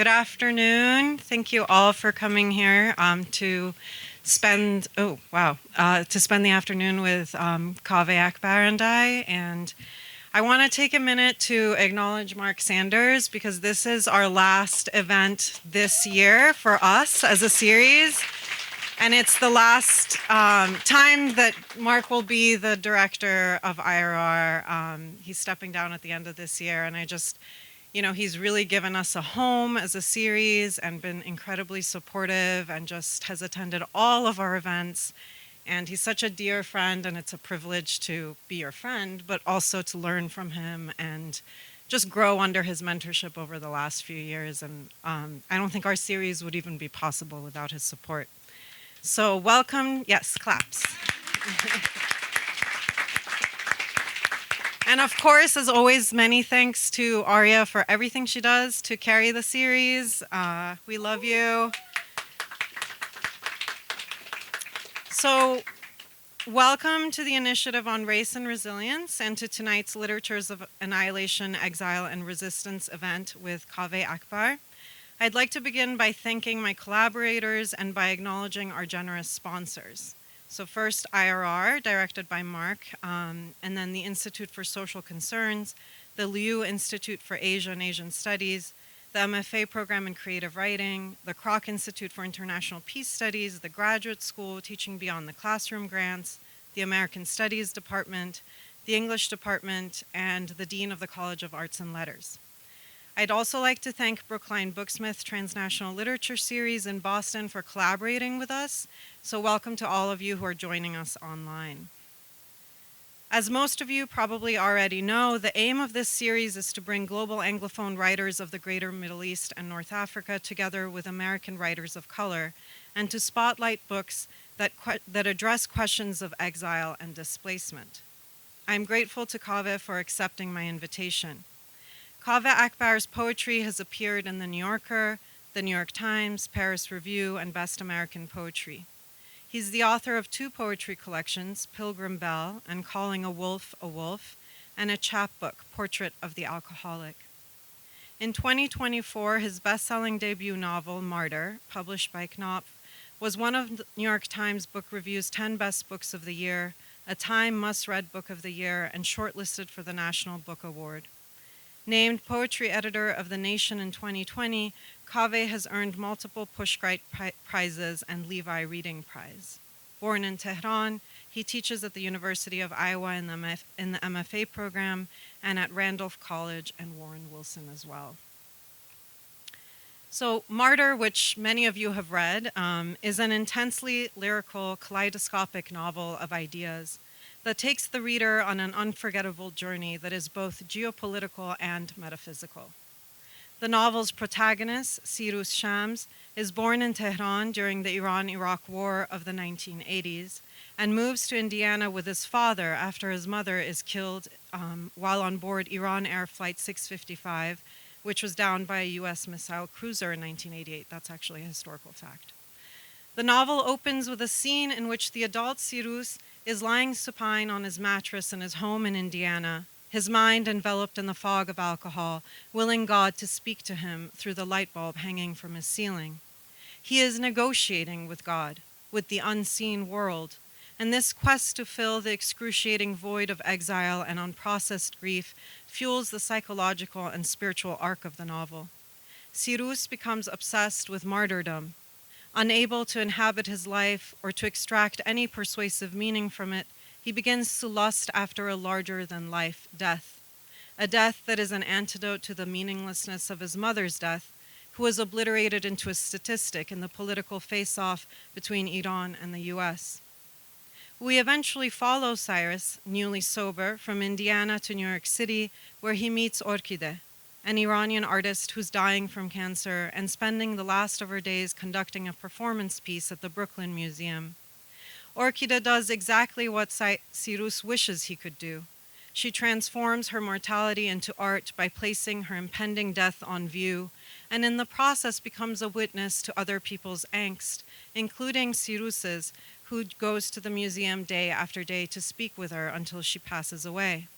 Good afternoon. Thank you all for coming here to spend, to spend the afternoon with Kaveh Akbar and I. And I want to take a minute to acknowledge Mark Sanders because this is our last event this year for us as a series. And it's the last time that Mark will be the director of IRR. He's stepping down at the end of this year, and he's really given us a home as a series and been incredibly supportive and just has attended all of our events. And he's such a dear friend, and it's a privilege to be your friend, but also to learn from him and just grow under his mentorship over the last few years. And I don't think our series would even be possible without his support. So welcome, yes, claps. And of course, as always, many thanks to Arya for everything she does to carry the series. We love you. So welcome to the Initiative on Race and Resilience and to tonight's Literatures of Annihilation, Exile, and Resistance event with Kaveh Akbar. I'd like to begin by thanking my collaborators and by acknowledging our generous sponsors. So first, IRR, directed by Mark, and then the Institute for Social Concerns, the Liu Institute for Asia and Asian Studies, the MFA program in Creative Writing, the Kroc Institute for International Peace Studies, the Graduate School Teaching Beyond the Classroom grants, the American Studies Department, the English Department, and the Dean of the College of Arts and Letters. I'd also like to thank Brookline Booksmith Transnational Literature Series in Boston for collaborating with us. So welcome to all of you who are joining us online. As most of you probably already know, the aim of this series is to bring global Anglophone writers of the greater Middle East and North Africa together with American writers of color, and to spotlight books that address questions of exile and displacement. I'm grateful to Kaveh for accepting my invitation. Kaveh Akbar's poetry has appeared in The New Yorker, The New York Times, Paris Review, and Best American Poetry. He's the author of two poetry collections, Pilgrim Bell and Calling a Wolf, and a chapbook, Portrait of the Alcoholic. In 2024, his best-selling debut novel, Martyr, published by Knopf, was one of the New York Times Book Review's 10 Best Books of the Year, a Time Must-Read Book of the Year, and shortlisted for the National Book Award. Named Poetry Editor of The Nation in 2020, Kaveh has earned multiple Pushcart Prizes and Levis Reading Prize. Born in Tehran, he teaches at the University of Iowa in the MFA program and at Randolph College and Warren Wilson as well. So Martyr, which many of you have read, is an intensely lyrical, kaleidoscopic novel of ideas that takes the reader on an unforgettable journey that is both geopolitical and metaphysical. The novel's protagonist, Sirus Shams, is born in Tehran during the Iran-Iraq War of the 1980s and moves to Indiana with his father after his mother is killed while on board Iran Air Flight 655, which was downed by a U.S. missile cruiser in 1988. That's actually a historical fact. The novel opens with a scene in which the adult Sirus is lying supine on his mattress in his home in Indiana, his mind enveloped in the fog of alcohol, willing God to speak to him through the light bulb hanging from his ceiling. He is negotiating with God, with the unseen world, and this quest to fill the excruciating void of exile and unprocessed grief fuels the psychological and spiritual arc of the novel. Sirus becomes obsessed with martyrdom. Unable to inhabit his life or to extract any persuasive meaning from it, he begins to lust after a larger-than-life death, a death that is an antidote to the meaninglessness of his mother's death, who was obliterated into a statistic in the political face-off between Iran and the U.S. We eventually follow Cyrus, newly sober, from Indiana to New York City, where he meets Orkide, an Iranian artist who's dying from cancer and spending the last of her days conducting a performance piece at the Brooklyn Museum. Orkide does exactly what Sirus wishes he could do. She transforms her mortality into art by placing her impending death on view, and in the process becomes a witness to other people's angst, including Sirus's, who goes to the museum day after day to speak with her until she passes away.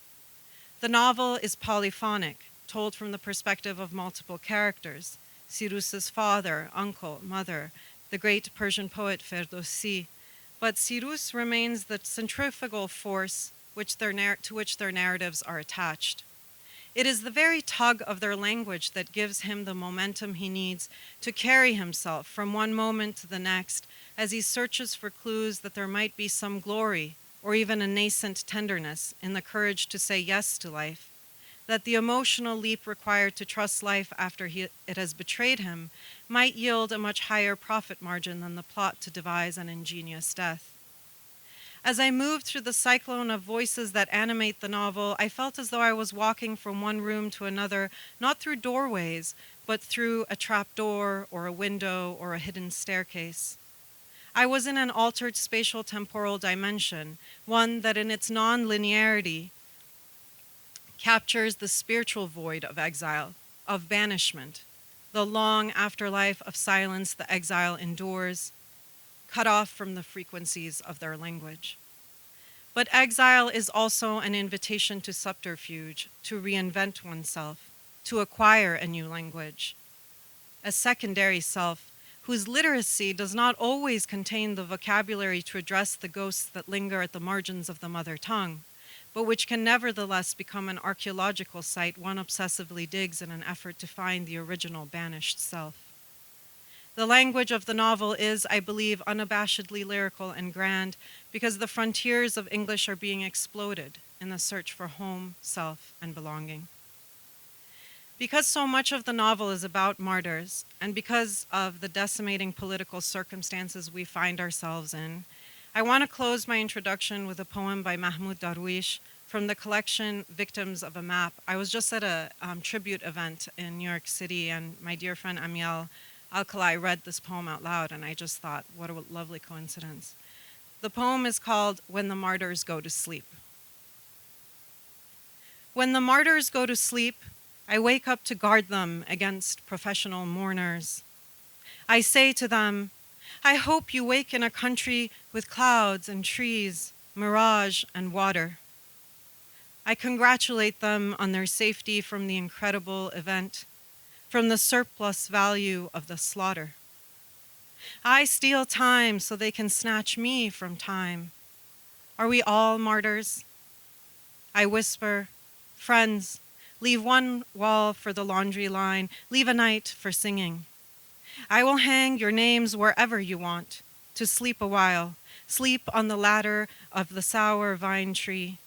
The novel is polyphonic, told from the perspective of multiple characters. Cyrus's father, uncle, mother, the great Persian poet Ferdowsi, but Cyrus remains the centrifugal force to which their narratives are attached. It is the very tug of their language that gives him the momentum he needs to carry himself from one moment to the next as he searches for clues that there might be some glory or even a nascent tenderness in the courage to say yes to life, that the emotional leap required to trust life after it has betrayed him might yield a much higher profit margin than the plot to devise an ingenious death. As I moved through the cyclone of voices that animate the novel, I felt as though I was walking from one room to another, not through doorways, but through a trap door or a window or a hidden staircase. I was in an altered spatial temporal dimension, one that in its non-linearity captures the spiritual void of exile, of banishment, the long afterlife of silence the exile endures, cut off from the frequencies of their language. But exile is also an invitation to subterfuge, to reinvent oneself, to acquire a new language, a secondary self whose literacy does not always contain the vocabulary to address the ghosts that linger at the margins of the mother tongue, but which can nevertheless become an archaeological site one obsessively digs in an effort to find the original banished self. The language of the novel is, I believe, unabashedly lyrical and grand because the frontiers of English are being exploded in the search for home, self, and belonging. Because so much of the novel is about martyrs, and because of the decimating political circumstances we find ourselves in, I want to close my introduction with a poem by Mahmoud Darwish from the collection Victims of a Map. I was just at a tribute event in New York City, and my dear friend Amiel Alkali read this poem out loud, and I just thought, what a lovely coincidence. The poem is called When the Martyrs Go to Sleep. When the martyrs go to sleep, I wake up to guard them against professional mourners. I say to them, I hope you wake in a country with clouds and trees, mirage and water. I congratulate them on their safety from the incredible event, from the surplus value of the slaughter. I steal time so they can snatch me from time. Are we all martyrs? I whisper, friends, leave one wall for the laundry line, leave a night for singing. I will hang your names wherever you want, to sleep a while, sleep on the ladder of the sour vine tree,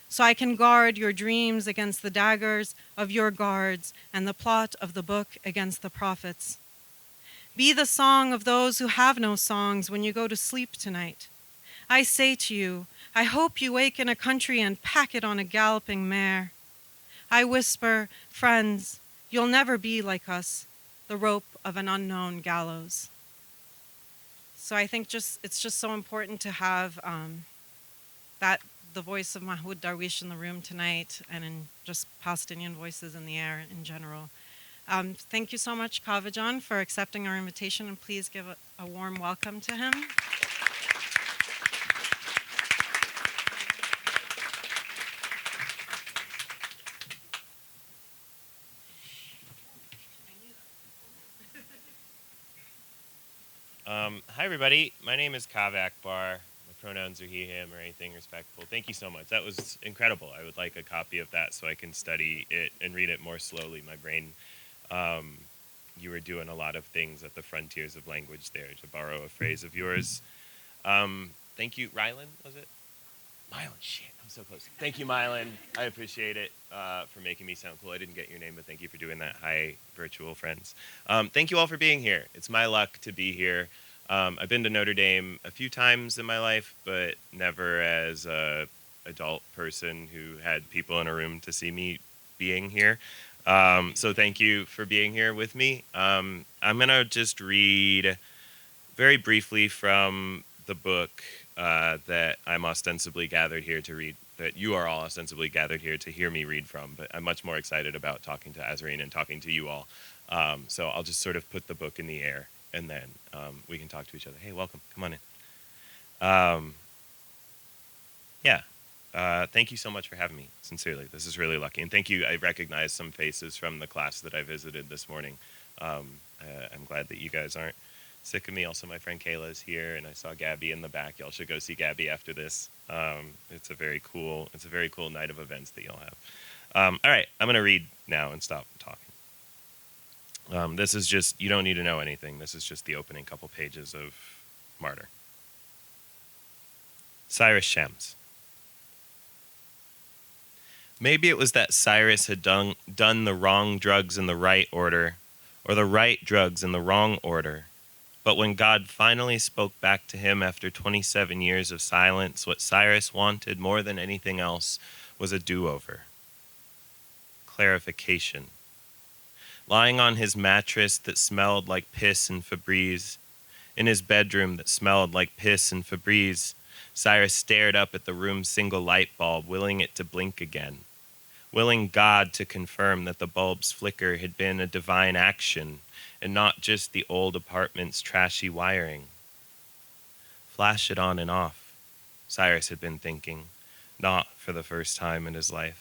so I can guard your dreams against the daggers of your guards and the plot of the book against the prophets. Be the song of those who have no songs when you go to sleep tonight. I say to you, I hope you wake in a country and pack it on a galloping mare. I whisper, friends, you'll never be like us, the rope of an unknown gallows. So I think it's just so important to have the voice of Mahmoud Darwish in the room tonight, and in just Palestinian voices in the air in general. Thank you so much, Kaveh John, for accepting our invitation, and please give a warm welcome to him. Hi, everybody. My name is Kaveh Akbar. My pronouns are he, him, or anything respectful. Thank you so much. That was incredible. I would like a copy of that so I can study it and read it more slowly. My brain, you were doing a lot of things at the frontiers of language there, to borrow a phrase of yours. Thank you. Rylan, was it? Mylan, shit, I'm so close. Thank you, Mylan. I appreciate it for making me sound cool. I didn't get your name, but thank you for doing that. Hi, virtual friends. Thank you all for being here. It's my luck to be here. I've been to Notre Dame a few times in my life, but never as a adult person who had people in a room to see me being here. So thank you for being here with me. I'm going to just read very briefly from the book that I'm ostensibly gathered here to read, that you are all ostensibly gathered here to hear me read from, but I'm much more excited about talking to Azareen and talking to you all. So I'll just sort of put the book in the air, and then we can talk to each other. Hey, welcome. Come on in. Thank you so much for having me, sincerely. This is really lucky. And thank you. I recognize some faces from the class that I visited this morning. I'm glad that you guys aren't sick of me. Also, my friend Kayla is here, and I saw Gabby in the back. Y'all should go see Gabby after this. It's a very cool night of events that y'all have. All right, I'm gonna read now and stop talking. This is just, you don't need to know anything. This is just the opening couple pages of Martyr. Cyrus Shams. Maybe it was that Cyrus had done the wrong drugs in the right order, or the right drugs in the wrong order. But when God finally spoke back to him after 27 years of silence, what Cyrus wanted more than anything else was a do-over. Clarification. Lying on his mattress that smelled like piss and Febreze, in his bedroom that smelled like piss and Febreze, Cyrus stared up at the room's single light bulb, willing it to blink again, willing God to confirm that the bulb's flicker had been a divine action and not just the old apartment's trashy wiring. Flash it on and off, Cyrus had been thinking, not for the first time in his life.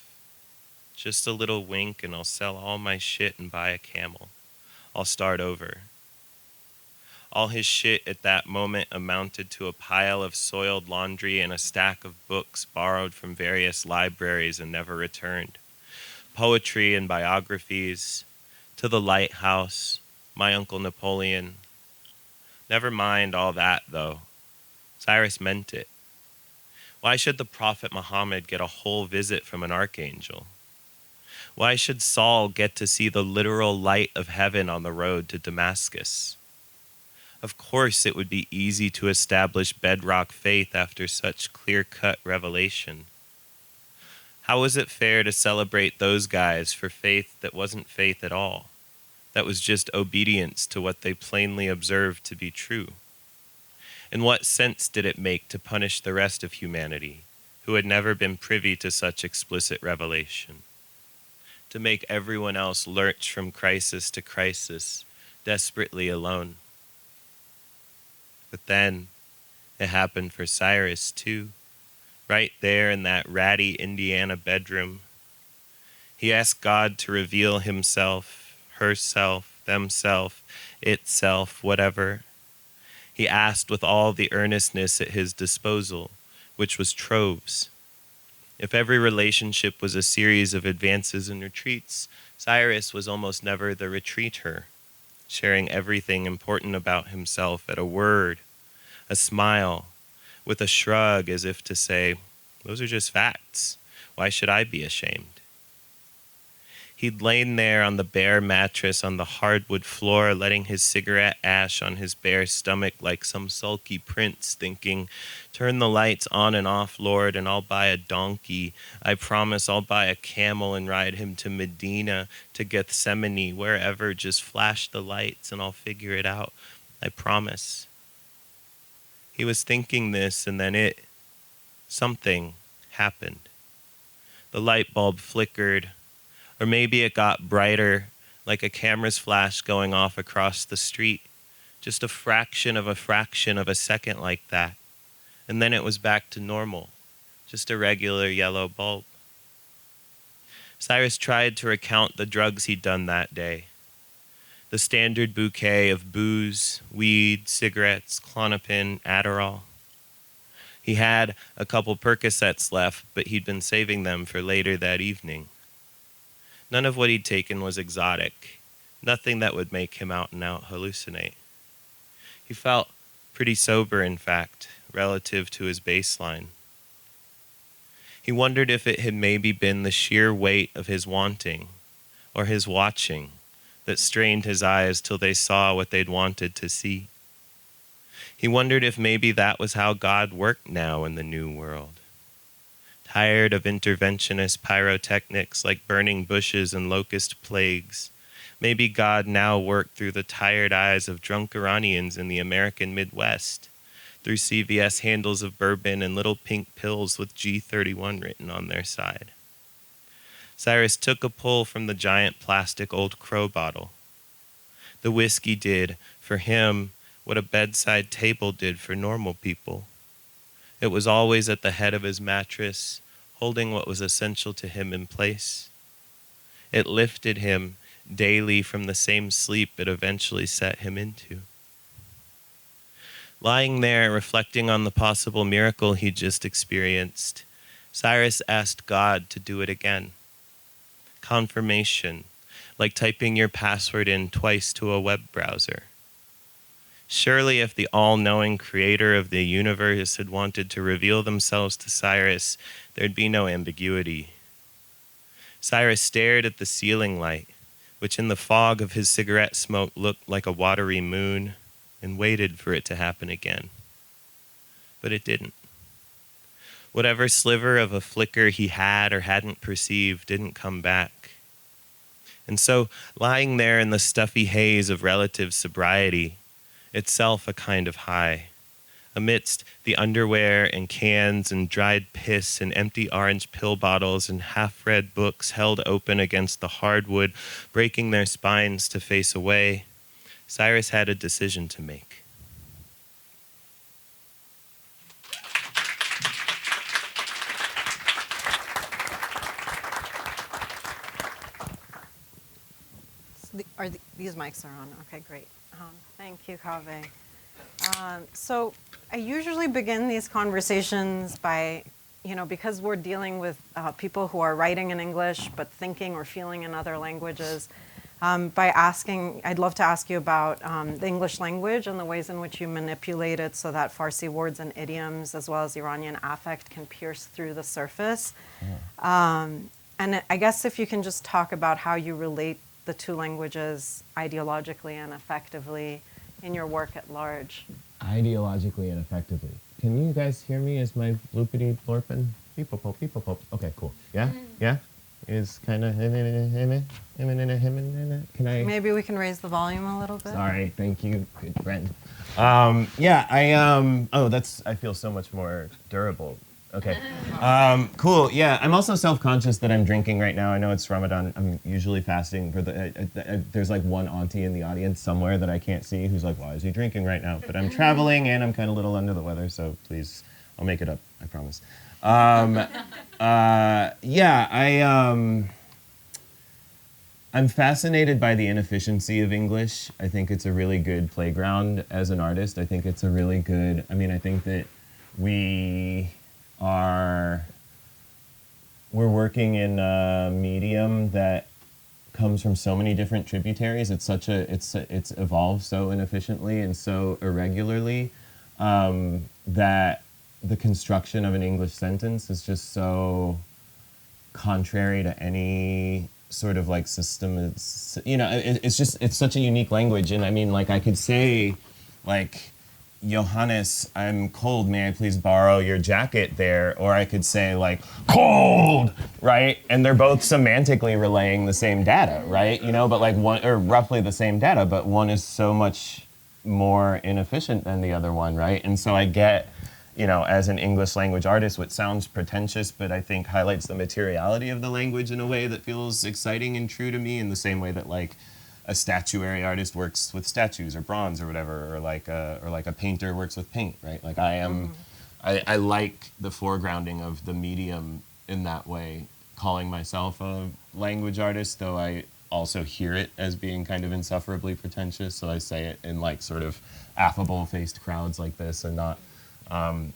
Just a little wink and I'll sell all my shit and buy a camel. I'll start over. All his shit at that moment amounted to a pile of soiled laundry and a stack of books borrowed from various libraries and never returned. Poetry and biographies, To the Lighthouse, My Uncle Napoleon. Never mind all that, though. Cyrus meant it. Why should the Prophet Muhammad get a whole visit from an archangel? Why should Saul get to see the literal light of heaven on the road to Damascus? Of course it would be easy to establish bedrock faith after such clear-cut revelation. How was it fair to celebrate those guys for faith that wasn't faith at all, that was just obedience to what they plainly observed to be true? And what sense did it make to punish the rest of humanity, who had never been privy to such explicit revelation? To make everyone else lurch from crisis to crisis, desperately alone. But then, it happened for Cyrus too, right there in that ratty Indiana bedroom. He asked God to reveal himself, herself, themself, itself, whatever. He asked with all the earnestness at his disposal, which was troves. If every relationship was a series of advances and retreats, Cyrus was almost never the retreater, sharing everything important about himself at a word, a smile, with a shrug as if to say, those are just facts. Why should I be ashamed? He'd lain there on the bare mattress on the hardwood floor, letting his cigarette ash on his bare stomach like some sulky prince, thinking, turn the lights on and off, Lord, and I'll buy a donkey. I promise I'll buy a camel and ride him to Medina, to Gethsemane, wherever. Just flash the lights and I'll figure it out. I promise. He was thinking this, and then something happened. The light bulb flickered, or maybe it got brighter, like a camera's flash going off across the street. Just a fraction of a second like that. And then it was back to normal, just a regular yellow bulb. Cyrus tried to recount the drugs he'd done that day. The standard bouquet of booze, weed, cigarettes, Klonopin, Adderall. He had a couple Percocets left, but he'd been saving them for later that evening. None of what he'd taken was exotic, nothing that would make him out and out hallucinate. He felt pretty sober, in fact, relative to his baseline. He wondered if it had maybe been the sheer weight of his wanting, or his watching, that strained his eyes till they saw what they'd wanted to see. He wondered if maybe that was how God worked now in the new world. Tired of interventionist pyrotechnics like burning bushes and locust plagues, maybe God now worked through the tired eyes of drunk Iranians in the American Midwest, through CVS handles of bourbon and little pink pills with G31 written on their side. Cyrus took a pull from the giant plastic Old Crow bottle. The whiskey did, for him, what a bedside table did for normal people. It was always at the head of his mattress, holding what was essential to him in place. It lifted him daily from the same sleep it eventually set him into. Lying there, reflecting on the possible miracle he'd just experienced, Cyrus asked God to do it again. Confirmation, like typing your password in twice to a web browser. Surely if the all-knowing creator of the universe had wanted to reveal themselves to Cyrus, there'd be no ambiguity. Cyrus stared at the ceiling light, which in the fog of his cigarette smoke looked like a watery moon, and waited for it to happen again. But it didn't. Whatever sliver of a flicker he had or hadn't perceived didn't come back. And so, lying there in the stuffy haze of relative sobriety, itself a kind of high, amidst the underwear and cans and dried piss and empty orange pill bottles and half-read books held open against the hardwood, breaking their spines to face away, Cyrus had a decision to make. These mics are on? Okay, great. Thank you, Kaveh. So I usually begin these conversations by, because we're dealing with people who are writing in English but thinking or feeling in other languages, by asking, I'd love to ask you about the English language and the ways in which you manipulate it so that Farsi words and idioms as well as Iranian affect can pierce through the surface. And I guess if you can just talk about how you relate the two languages ideologically and effectively in your work at large. Ideologically and effectively. Can you guys hear me? Is my bloopity blorpin? Beep pop, beep pop. Okay, cool. Yeah? Yeah? Is kind of can I? Maybe we can raise the volume a little bit. Sorry, thank you, good friend. I feel so much more durable. Okay. Cool. Yeah, I'm also self-conscious that I'm drinking right now. I know it's Ramadan. I'm usually fasting. There's like one auntie in the audience somewhere that I can't see who's like, why is he drinking right now? But I'm traveling and I'm kind of a little under the weather, so please, I'll make it up. I promise. I'm fascinated by the inefficiency of English. I think it's a really good playground as an artist. I think it's a really good, I think that we're working in a medium that comes from so many different tributaries. It's evolved so inefficiently and so irregularly that the construction of an English sentence is just so contrary to any sort of like system. It's such a unique language. And I could say like, Johannes, I'm cold, may I please borrow your jacket there? Or I could say like, cold, right? And they're both semantically relaying the same data, right? But like roughly the same data, but one is so much more inefficient than the other one, right? And so I get, as an English language artist, what sounds pretentious, but I think highlights the materiality of the language in a way that feels exciting and true to me, in the same way that like a statuary artist works with statues or bronze or whatever, or like a painter works with paint, right? Like I like the foregrounding of the medium in that way, calling myself a language artist, though I also hear it as being kind of insufferably pretentious, so I say it in like sort of affable-faced crowds like this and not onto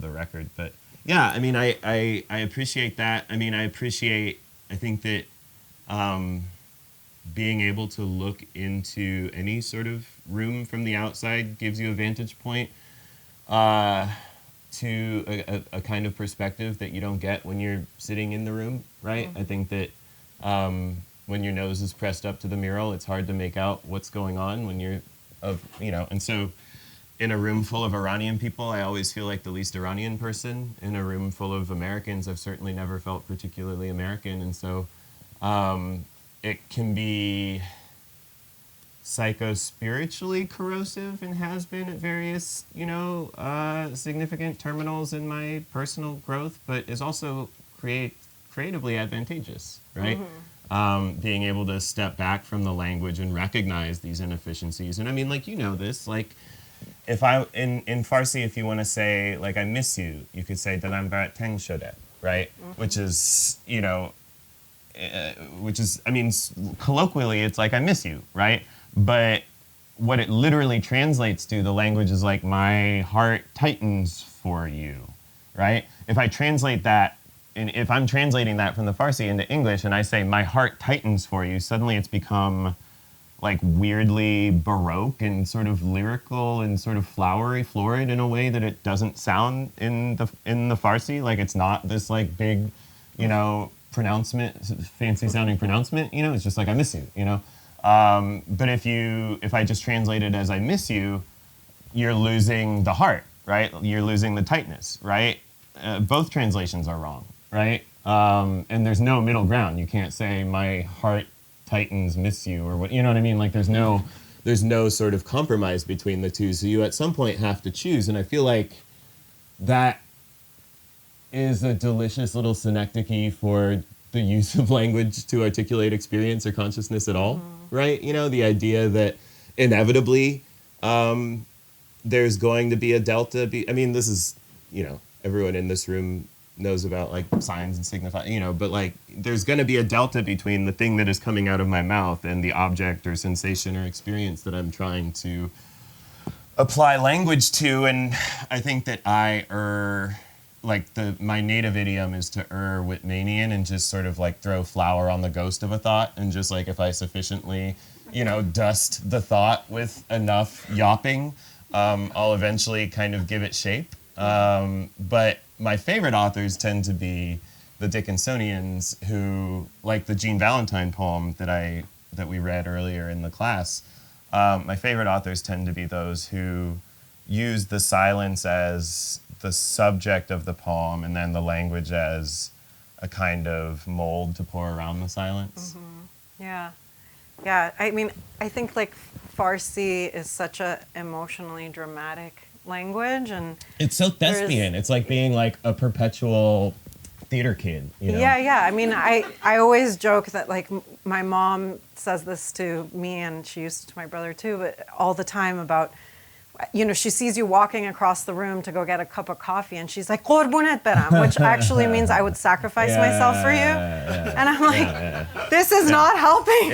the record. But yeah, I appreciate that. I think that being able to look into any sort of room from the outside gives you a vantage point to a kind of perspective that you don't get when you're sitting in the room, right? Mm-hmm. I think that when your nose is pressed up to the mural, it's hard to make out what's going on when you're and so in a room full of Iranian people, I always feel like the least Iranian person. In a room full of Americans, I've certainly never felt particularly American, and so it can be psycho-spiritually corrosive and has been at various, significant terminals in my personal growth, but is also creatively advantageous, right? Mm-hmm. Being able to step back from the language and recognize these inefficiencies. And this, if in Farsi, if you want to say, like, I miss you, you could say, Dalam barat teng shode, right? Mm-hmm. Which is, which is, I mean, colloquially, it's like, I miss you, right? But what it literally translates to, the language is like, my heart tightens for you, right? If I translate that, and if I'm translating that from the Farsi into English and I say, my heart tightens for you, suddenly it's become like weirdly Baroque and sort of lyrical and sort of flowery, florid in a way that it doesn't sound in the Farsi. Like, it's not this like big, you know, pronouncement, fancy sounding pronouncement, you know, it's just like, I miss you, you know? But if I just translate it as I miss you, you're losing the heart, right? You're losing the tightness, right? Both translations are wrong, right? And there's no middle ground. You can't say my heart tightens, miss you, or what, you know what I mean? Like, there's no sort of compromise between the two. So you at some point have to choose. And I feel like that is a delicious little synecdoche for the use of language to articulate experience or consciousness at all, right? You know, the idea that inevitably there's going to be a delta. I mean, this is, you know, everyone in this room knows about like signs and signify, you know, but like there's going to be a delta between the thing that is coming out of my mouth and the object or sensation or experience that I'm trying to apply language to. And I think that my native idiom is to Whitmanian and just sort of like throw flour on the ghost of a thought, and just like if I sufficiently, you know, dust the thought with enough yopping, I'll eventually kind of give it shape. But my favorite authors tend to be the Dickinsonians, who, like the Jean Valentine poem that we read earlier in the class, my favorite authors tend to be those who use the silence as the subject of the poem and then the language as a kind of mold to pour around the silence. Yeah. Yeah, I mean, I think like Farsi is such a emotionally dramatic language, and it's so thespian. It's like being like a perpetual theater kid, you know? Yeah. I mean, I always joke that like my mom says this to me, and she used to my brother too, but all the time about, you know, she sees you walking across the room to go get a cup of coffee, and she's like, "Qurbunet beram," which actually means I would sacrifice myself for you. And I'm like, this is not helping.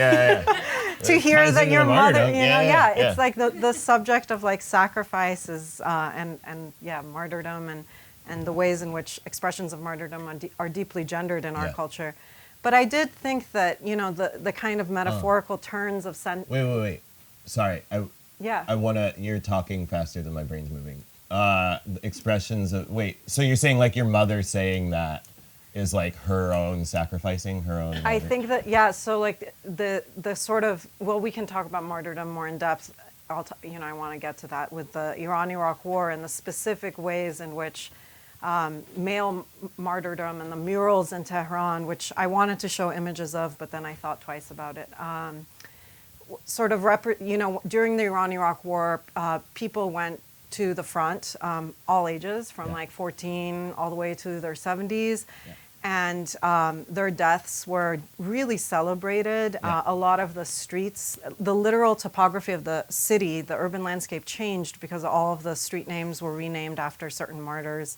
To hear that your mother, you know, it's like the subject of like sacrifices and martyrdom and the ways in which expressions of martyrdom are deeply gendered in our culture. But I did think that, you know, the kind of metaphorical turns of Wait. Sorry. I wanna. You're talking faster than my brain's moving. Expressions of so you're saying like your mother saying that is like her own sacrificing her own. I think that so like the sort of, well, we can talk about martyrdom more in depth. I want to get to that with the Iran-Iraq War and the specific ways in which male martyrdom and the murals in Tehran, which I wanted to show images of, but then I thought twice about it. During the Iran-Iraq War, people went to the front, all ages, from like 14 all the way to their 70s. And their deaths were really celebrated. A lot of the streets, the literal topography of the city, the urban landscape changed because all of the street names were renamed after certain martyrs.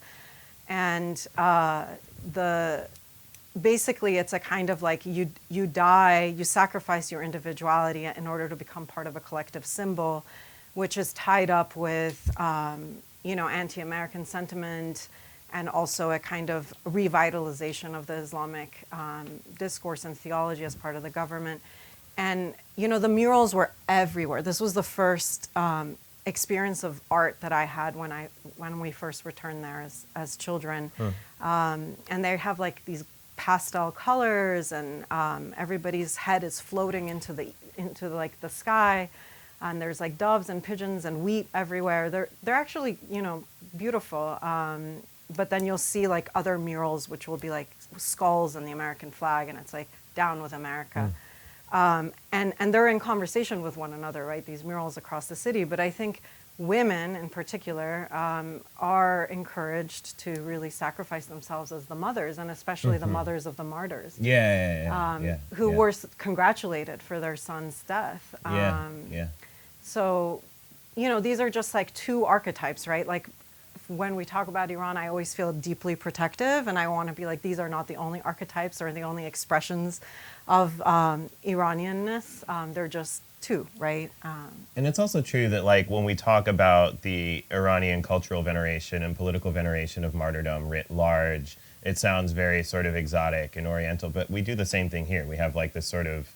And basically it's a kind of like you die, you sacrifice your individuality in order to become part of a collective symbol, which is tied up with anti-American sentiment, and also a kind of revitalization of the Islamic discourse and theology as part of the government. And, you know, the murals were everywhere. This was the first experience of art that I had when we first returned there as children. And they have like these pastel colors, and everybody's head is floating into like the sky. And there's like doves and pigeons and wheat everywhere. They're actually, you know, beautiful. But then you'll see like other murals, which will be like skulls and the American flag, and it's like down with America. And they're in conversation with one another, right? These murals across the city. But I think women in particular are encouraged to really sacrifice themselves as the mothers, and especially the mothers of the martyrs. Who were congratulated for their son's death. So, you know, these are just like two archetypes, right? Like when we talk about Iran, I always feel deeply protective, and I want to be like, these are not the only archetypes or the only expressions of Iranianness. They're just two, right? And it's also true that, like, when we talk about the Iranian cultural veneration and political veneration of martyrdom writ large, it sounds very sort of exotic and oriental, but we do the same thing here. We have, like, this sort of,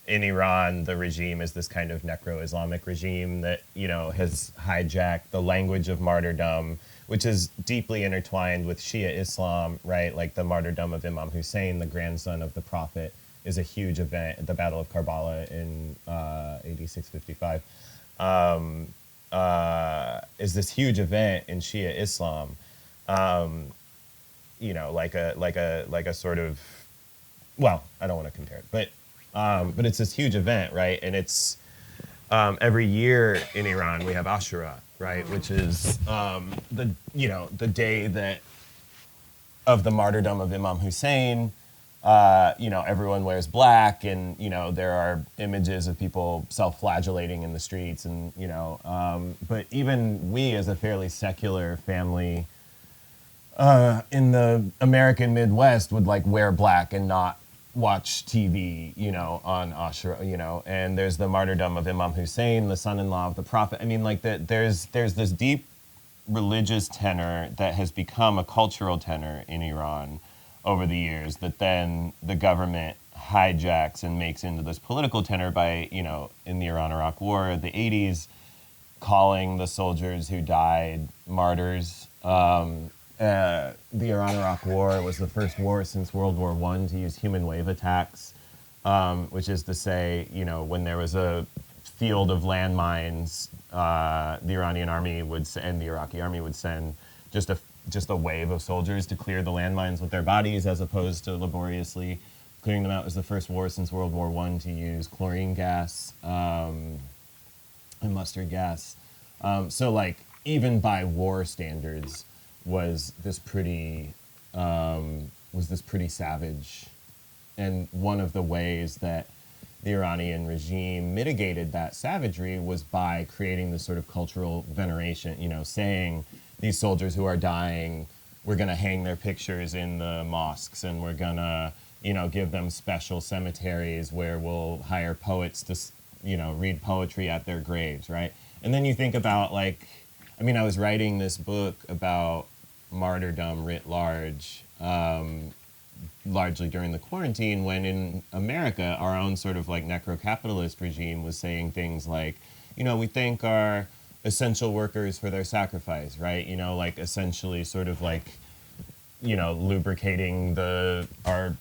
in Iran, the regime is this kind of necro-Islamic regime that, you know, has hijacked the language of martyrdom, which is deeply intertwined with Shia Islam, right? Like the martyrdom of Imam Hussein, the grandson of the Prophet, is a huge event. The Battle of Karbala in AD 655 is this huge event in Shia Islam. You know, like a sort of, well, I don't want to compare it, but it's this huge event, right? And it's every year in Iran we have Ashura, right, which is the day that of the martyrdom of Imam Hussein. Everyone wears black, and there are images of people self-flagellating in the streets, and but even we, as a fairly secular family in the American Midwest, would like wear black and not watch TV, on Ashura, and there's the martyrdom of Imam Hussein, the son-in-law of the Prophet. I mean, like there's this deep religious tenor that has become a cultural tenor in Iran over the years that then the government hijacks and makes into this political tenor by, in the Iran-Iraq War, the 80s, calling the soldiers who died martyrs. The Iran-Iraq War was the first war since World War I to use human wave attacks, which is to say, when there was a field of landmines, the Iranian army and the Iraqi army would send just a wave of soldiers to clear the landmines with their bodies, as opposed to laboriously clearing them out. It was the first war since World War I to use chlorine gas and mustard gas. So, like, even by war standards, was this pretty savage. And one of the ways that the Iranian regime mitigated that savagery was by creating this sort of cultural veneration, saying these soldiers who are dying, we're going to hang their pictures in the mosques, and we're going to, give them special cemeteries where we'll hire poets to, read poetry at their graves, right? And then you think about, I was writing this book about martyrdom writ large, largely during the quarantine, when in America, our own sort of like necro-capitalist regime was saying things like, we thank our essential workers for their sacrifice, right? Essentially sort of lubricating our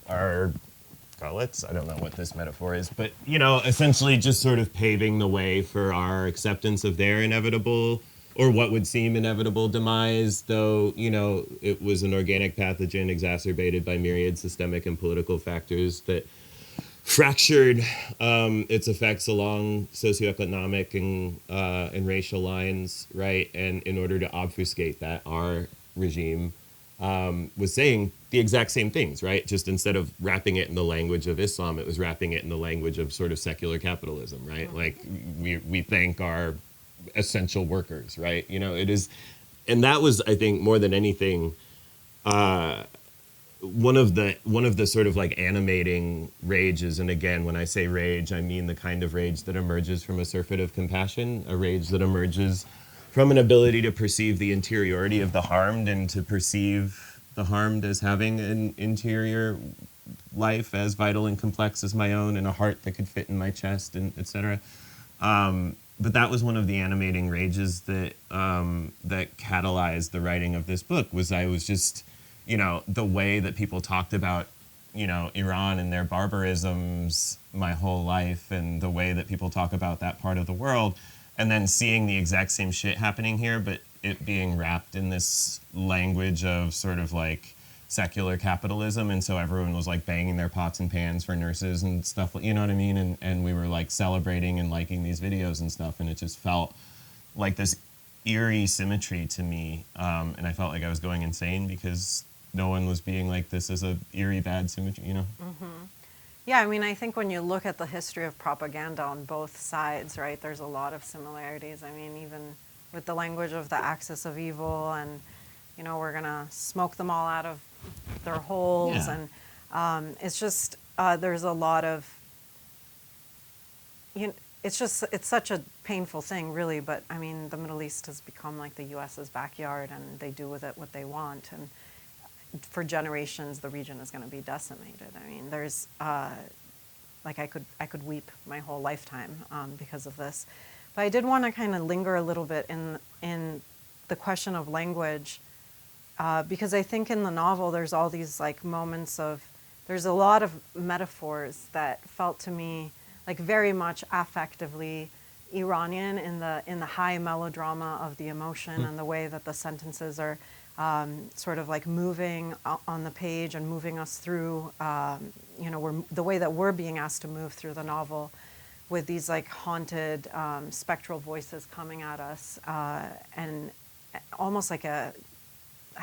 gullets. I don't know what this metaphor is, but, essentially just sort of paving the way for our acceptance of their inevitable, or what would seem inevitable demise, though, it was an organic pathogen exacerbated by myriad systemic and political factors that fractured its effects along socioeconomic and racial lines, right? And in order to obfuscate that, our regime was saying the exact same things, right? Just instead of wrapping it in the language of Islam, it was wrapping it in the language of sort of secular capitalism, right? Like, we thank our essential workers, right? It is, and that was, I think, more than anything, one of the sort of like animating rages. And again, when I say rage, I mean the kind of rage that emerges from a surfeit of compassion, a rage that emerges from an ability to perceive the interiority of the harmed, and to perceive the harmed as having an interior life as vital and complex as my own, and a heart that could fit in my chest, and etc. But that was one of the animating rages that that catalyzed the writing of this book. Was I was just, the way that people talked about, Iran and their barbarisms my whole life, and the way that people talk about that part of the world, and then seeing the exact same shit happening here, but it being wrapped in this language of sort of like secular capitalism. And so everyone was like banging their pots and pans for nurses and stuff, you know what I mean? And we were like celebrating and liking these videos and stuff, and it just felt like this eerie symmetry to me. And I felt like I was going insane because no one was being like, this is a eerie bad symmetry, Yeah, I think when you look at the history of propaganda on both sides, right, there's a lot of similarities. Even with the language of the axis of evil, and we're gonna smoke them all out of their holes, Yeah. and it's just there's a lot of it's such a painful thing, really. But I mean, the Middle East has become like the U.S.'s backyard, and they do with it what they want. And for generations, the region is going to be decimated. I mean, there's like I could weep my whole lifetime because of this. But I did want to kind of linger a little bit in the question of language, because I think in the novel there's all these like moments of there's a lot of metaphors that felt to me like very much affectively Iranian in the high melodrama of the emotion and the way that the sentences are sort of like moving on the page and moving us through, the way that we're being asked to move through the novel with these like haunted spectral voices coming at us and almost like I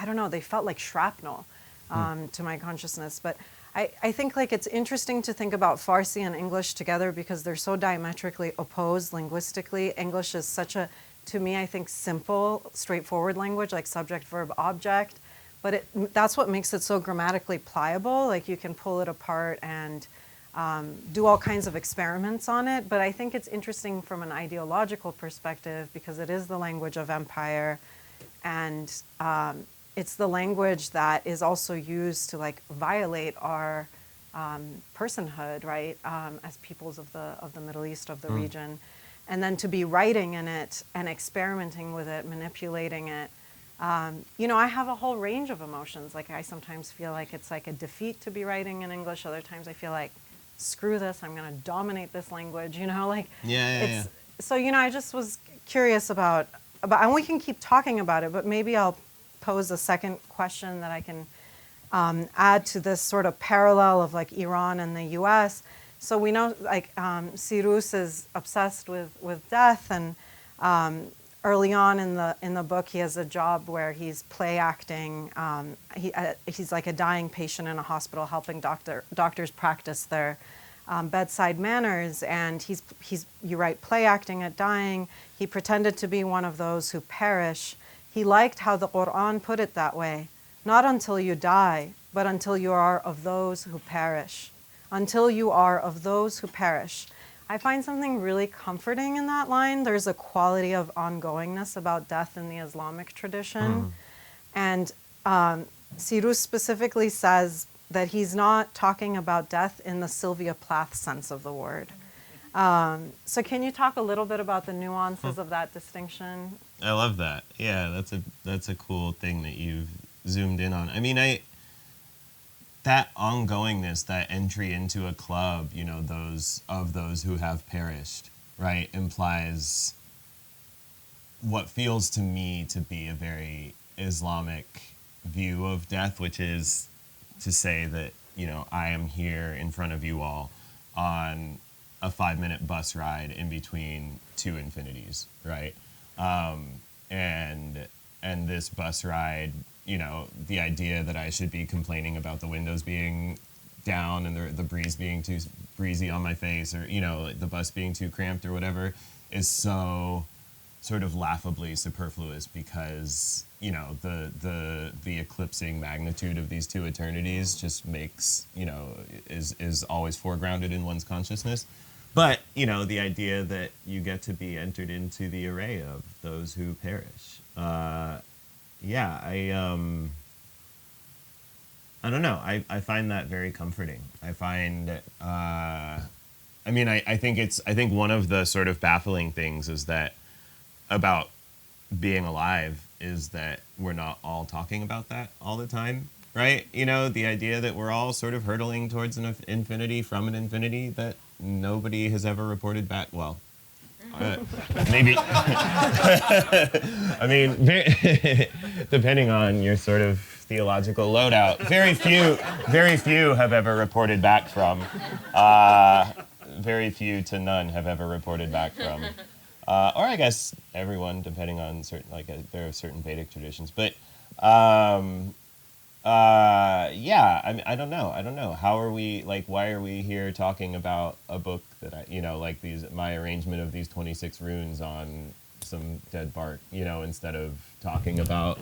don't know, they felt like shrapnel to my consciousness. But I think like it's interesting to think about Farsi and English together because they're so diametrically opposed linguistically. English is such a, to me, I think, simple, straightforward language, like subject, verb, object. But that's what makes it so grammatically pliable. Like you can pull it apart and do all kinds of experiments on it. But I think it's interesting from an ideological perspective because it is the language of empire, and it's the language that is also used to like violate our personhood, right, as peoples of the Middle East, of the region. And then to be writing in it and experimenting with it, manipulating it. I have a whole range of emotions. Like I sometimes feel like it's like a defeat to be writing in English. Other times I feel like, screw this, I'm going to dominate this language, Yeah. So, I just was curious about, and we can keep talking about it, but maybe I'll pose a second question that I can add to this sort of parallel of like Iran and the U.S. So we know like Cyrus is obsessed with death, and early on in the book he has a job where he's play acting. He's like a dying patient in a hospital, helping doctors practice their bedside manners, and you write play acting at dying. He pretended to be one of those who perish. He liked how the Quran put it that way: not until you die, but until you are of those who perish. Until you are of those who perish. I find something really comforting in that line. There's a quality of ongoingness about death in the Islamic tradition. And Cyrus specifically says that he's not talking about death in the Sylvia Plath sense of the word. So can you talk a little bit about the nuances of that distinction? I love that. Yeah, that's a cool thing that you've zoomed in on. I mean, that ongoingness, that entry into a club, those who have perished, right, implies what feels to me to be a very Islamic view of death, which is to say that, I am here in front of you all on a 5-minute bus ride in between two infinities, right? And this bus ride, the idea that I should be complaining about the windows being down and the breeze being too breezy on my face, or, the bus being too cramped or whatever, is so sort of laughably superfluous because, the eclipsing magnitude of these two eternities just makes, is always foregrounded in one's consciousness. But, the idea that you get to be entered into the array of those who perish. I don't know. I find that very comforting. I find, I think one of the sort of baffling things is that about being alive is that we're not all talking about that all the time, right? The idea that we're all sort of hurtling towards an infinity from an infinity that nobody has ever reported back. Well, maybe. I mean, depending on your sort of theological loadout, very few have ever reported back from. Very few to none have ever reported back from. Or I guess everyone, depending on certain, there are certain Vedic traditions. But I don't know. How are we, why are we here talking about a book that my arrangement of these 26 runes on some dead bark, instead of talking about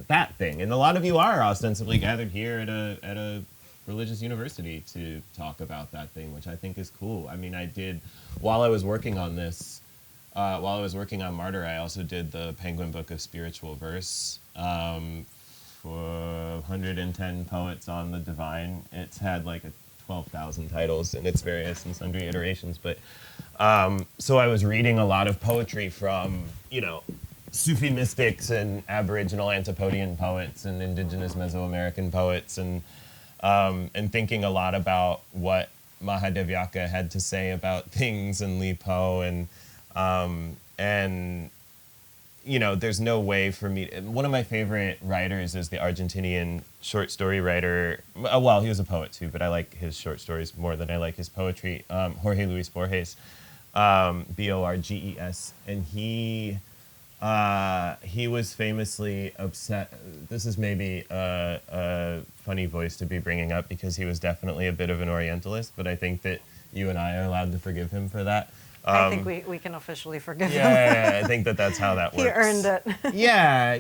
that thing. And a lot of you are ostensibly gathered here at a religious university to talk about that thing, which I think is cool. I mean, I did, while I was working on this, while I was working on Martyr, I also did the Penguin Book of Spiritual Verse for 110 poets on the divine. It's had like 12,000 titles in its various and sundry iterations. But so I was reading a lot of poetry from, Sufi mystics and Aboriginal Antipodean poets and indigenous Mesoamerican poets, and thinking a lot about what Mahadevyaka had to say about things, and Li Po, and there's no way for me. One of my favorite writers is the Argentinian short story writer. Well, he was a poet too, but I like his short stories more than I like his poetry. Jorge Luis Borges, Borges, and he was famously upset. This is maybe a funny voice to be bringing up because he was definitely a bit of an Orientalist, but I think that you and I are allowed to forgive him for that. I think we can officially forgive him. Yeah, I think that's how that works. He earned it. Yeah.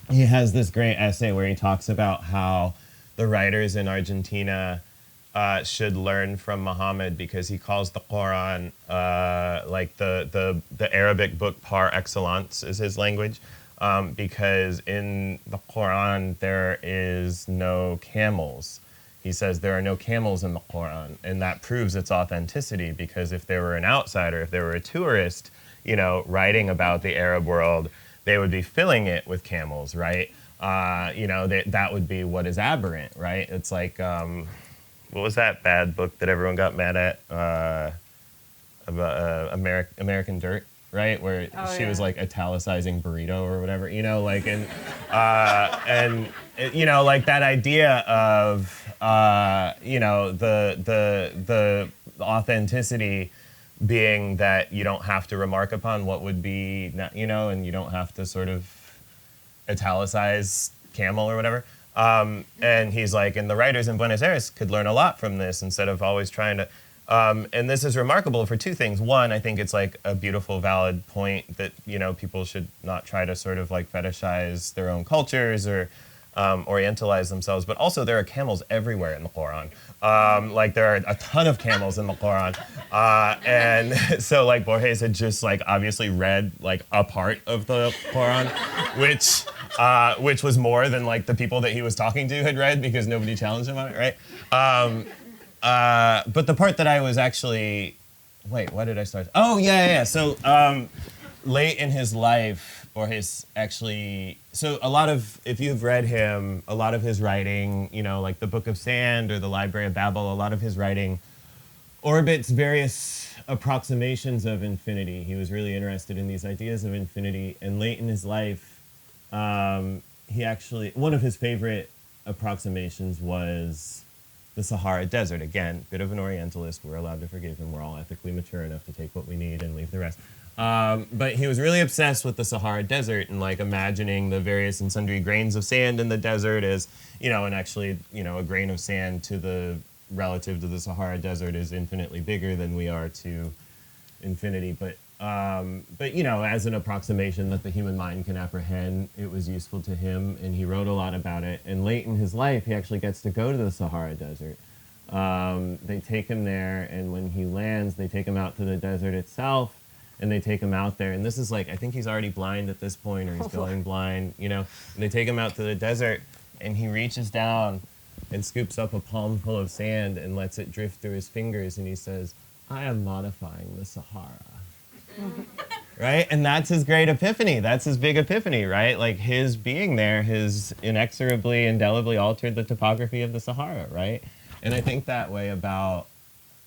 He has this great essay where he talks about how the writers in Argentina should learn from Muhammad, because he calls the Quran like the Arabic book par excellence is his language. Because in the Quran there is no camels. He says there are no camels in the Quran, and that proves its authenticity, because if there were an outsider, if there were a tourist, writing about the Arab world, they would be filling it with camels, right? That would be what is aberrant, right? It's like, what was that bad book that everyone got mad at? About American Dirt. Right, where she was like italicizing burrito or whatever, like, and like that idea of the authenticity being that you don't have to remark upon what would be, and you don't have to sort of italicize camel or whatever. And he's like, and the writers in Buenos Aires could learn a lot from this instead of always trying to. And this is remarkable for two things. One, I think it's like a beautiful, valid point that, people should not try to sort of like fetishize their own cultures or orientalize themselves. But also there are camels everywhere in the Quran. Like there are a ton of camels in the Quran. And so like Borges had just like obviously read like a part of the Quran, which was more than like the people that he was talking to had read, because nobody challenged him on it, right? But the part that I was actually, why did I start? Oh, yeah. So late in his life, Borges actually, so if you've read him, a lot of his writing, like the Book of Sand or the Library of Babel, a lot of his writing orbits various approximations of infinity. He was really interested in these ideas of infinity, and late in his life, he actually, one of his favorite approximations was the Sahara Desert. Again, bit of an Orientalist. We're allowed to forgive him. We're all ethically mature enough to take what we need and leave the rest. But he was really obsessed with the Sahara Desert and like imagining the various and sundry grains of sand in the desert as, and actually, a grain of sand relative to the Sahara Desert is infinitely bigger than we are to infinity. But as an approximation that the human mind can apprehend, it was useful to him, and he wrote a lot about it. And late in his life, he actually gets to go to the Sahara Desert. They take him there, and when he lands, they take him out to the desert itself, and they take him out there. And this is like, I think he's already blind at this point, or he's going blind, And they take him out to the desert, and he reaches down and scoops up a palm full of sand and lets it drift through his fingers, and he says, "I am modifying the Sahara." Right? And that's his great epiphany. That's his big epiphany, right? Like his being there has inexorably, indelibly altered the topography of the Sahara, right? And I think that way about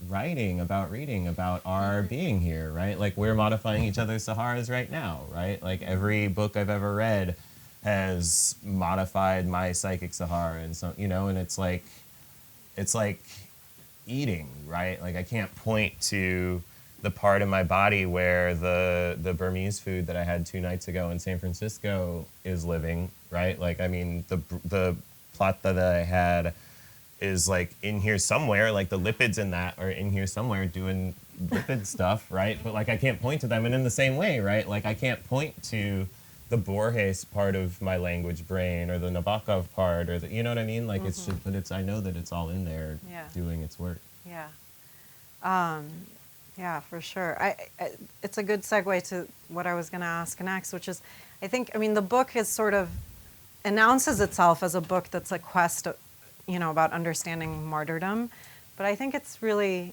writing, about reading, about our being here, right? Like we're modifying each other's Saharas right now, right? Like every book I've ever read has modified my psychic Sahara, and so, and it's like eating, right? Like I can't point to the part of my body where the Burmese food that I had 2 nights ago in San Francisco is living, right? Like, I mean, the plata that I had is like in here somewhere, like the lipids in that are in here somewhere doing lipid stuff, right? But like I can't point to them. And in the same way, right, like I can't point to the Borges part of my language brain or the Nabokov part or the, you know what I mean? Like it's just, but it's, I know that it's all in there doing its work. Yeah. Yeah, for sure. It's a good segue to what I was going to ask next, which is, I think, I mean, the book is sort of announces itself as a book that's a quest, about understanding martyrdom, but I think it's really,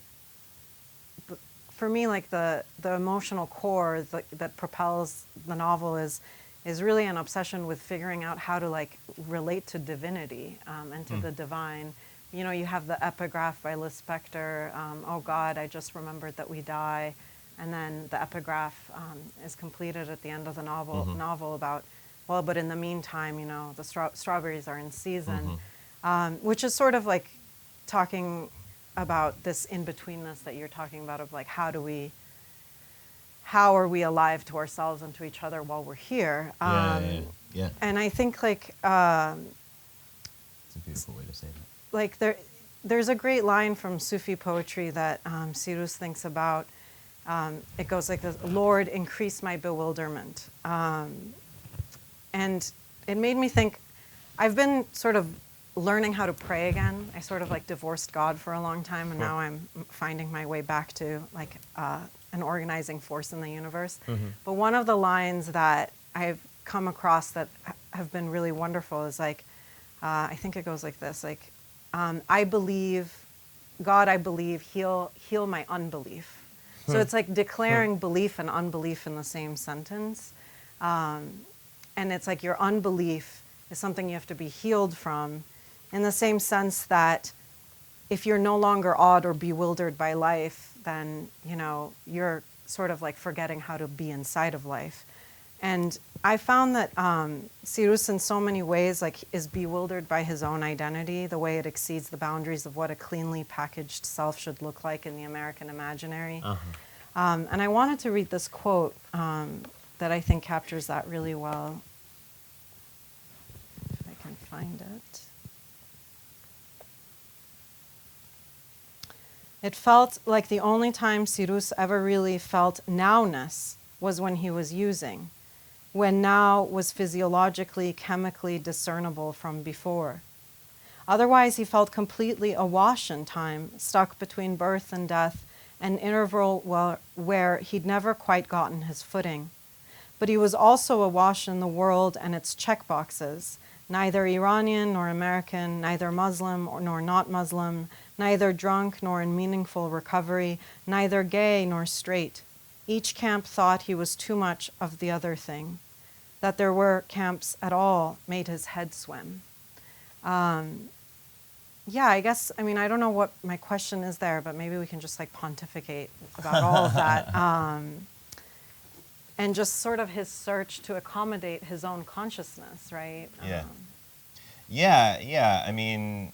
for me, like the emotional core that propels the novel is really an obsession with figuring out how to like relate to divinity and to the divine. You have the epigraph by Liz Spector, "Oh God, I just remembered that we die," and then the epigraph is completed at the end of the novel about, well, but in the meantime, the strawberries are in season, which is sort of like talking about this in-betweenness that you're talking about of like how are we alive to ourselves and to each other while we're here? Yeah. And I think like It's a beautiful way to say that. like there's a great line from Sufi poetry that Cyrus thinks about. It goes like this: "Lord, increase my bewilderment." And it made me think, I've been sort of learning how to pray again. I sort of like divorced God for a long time, and now I'm finding my way back to like an organizing force in the universe. But one of the lines that I've come across that have been really wonderful is like, I think it goes like this, like, I believe, God, I believe, heal my unbelief. So it's like declaring belief and unbelief in the same sentence. And it's like your unbelief is something you have to be healed from, in the same sense that if you're no longer awed or bewildered by life, then, you're sort of like forgetting how to be inside of life. And I found that Cyrus in so many ways like is bewildered by his own identity, the way it exceeds the boundaries of what a cleanly packaged self should look like in the American imaginary. And I wanted to read this quote that I think captures that really well. If I can find it. It felt like the only time Cyrus ever really felt nowness was when he was using, when now was physiologically, chemically discernible from before. Otherwise, he felt completely awash in time, stuck between birth and death, an interval where he'd never quite gotten his footing. But he was also awash in the world and its checkboxes, neither Iranian nor American, neither Muslim nor not Muslim, neither drunk nor in meaningful recovery, neither gay nor straight. Each camp thought he was too much of the other thing. That there were camps at all made his head swim. Yeah, I guess, I mean, I don't know what my question is there, but maybe we can just like pontificate about all of that. And just sort of his search to accommodate his own consciousness, right? Yeah. I mean,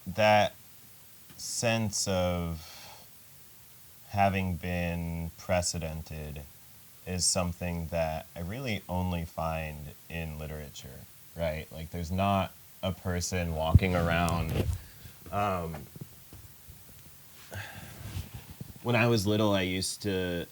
that sense of having been precedented is something that I really only find in literature, right? Like there's not a person walking around. When I was little, I used to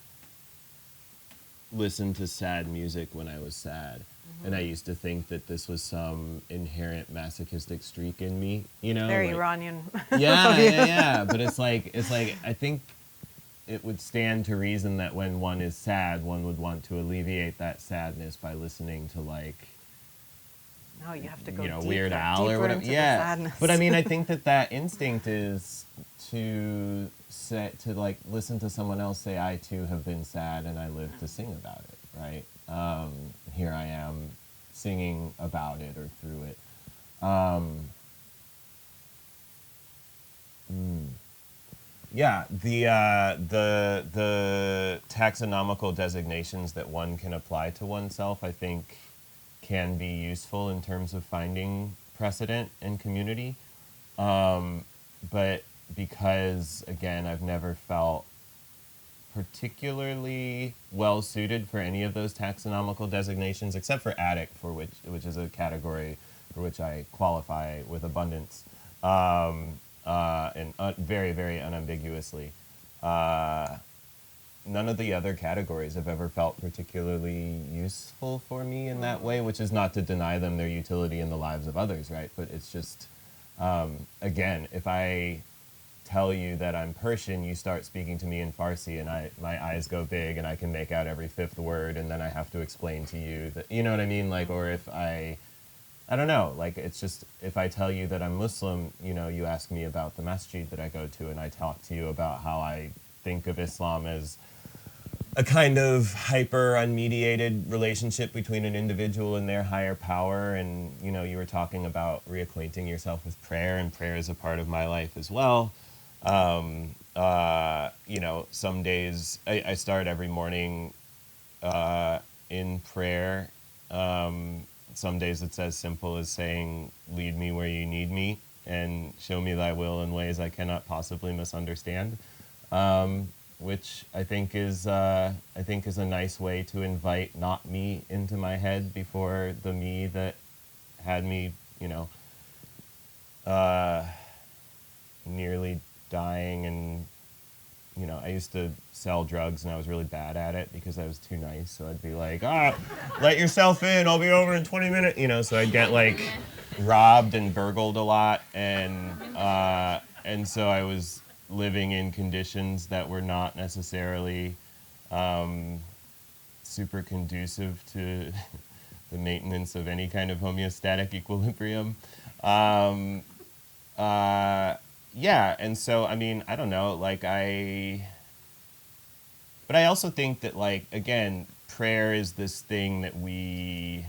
listen to sad music when I was sad. And I used to think that this was some inherent masochistic streak in me, Very like, Iranian. Yeah. But it's like I think it would stand to reason that when one is sad, one would want to alleviate that sadness by listening to like, no, you have to go deeper, Weird Al or whatever. into the Yeah, sadness. but I mean, I think that instinct is to like listen to someone else say, "I too have been sad, and I live to sing about it." Right? Here I am, singing about it or through it. Yeah, the taxonomical designations that one can apply to oneself, I think, can be useful in terms of finding precedent and community. But because, again, I've never felt particularly well suited for any of those taxonomical designations, except for addict, which is a category for which I qualify with abundance. and very, very unambiguously. None of the other categories have ever felt particularly useful for me in that way, which is not to deny them their utility in the lives of others, right? But it's just, again, if I tell you that I'm Persian, you start speaking to me in Farsi, and my eyes go big, and I can make out every fifth word, and then I have to explain to you that, you know what I mean? Like, or if I don't know, like, it's just, if I tell you that I'm Muslim, you know, you ask me about the masjid that I go to, and I talk to you about how I think of Islam as a kind of hyper unmediated relationship between an individual and their higher power. And, you know, you were talking about reacquainting yourself with prayer, and prayer is a part of my life as well. You know, some days I start every morning in prayer. Some days it's as simple as saying, "Lead me where you need me, and show me thy will in ways I cannot possibly misunderstand," which I think is a nice way to invite not me into my head before the me that had me, you know, nearly dying. And, you know, I used to sell drugs, and I was really bad at it because I was too nice. So I'd be like, let yourself in, I'll be over in 20 minutes, you know. So I'd get like robbed and burgled a lot, and so I was living in conditions that were not necessarily super conducive to the maintenance of any kind of homeostatic equilibrium. Yeah, and so, I mean, I don't know, like, but I also think that, like, again, prayer is this thing that we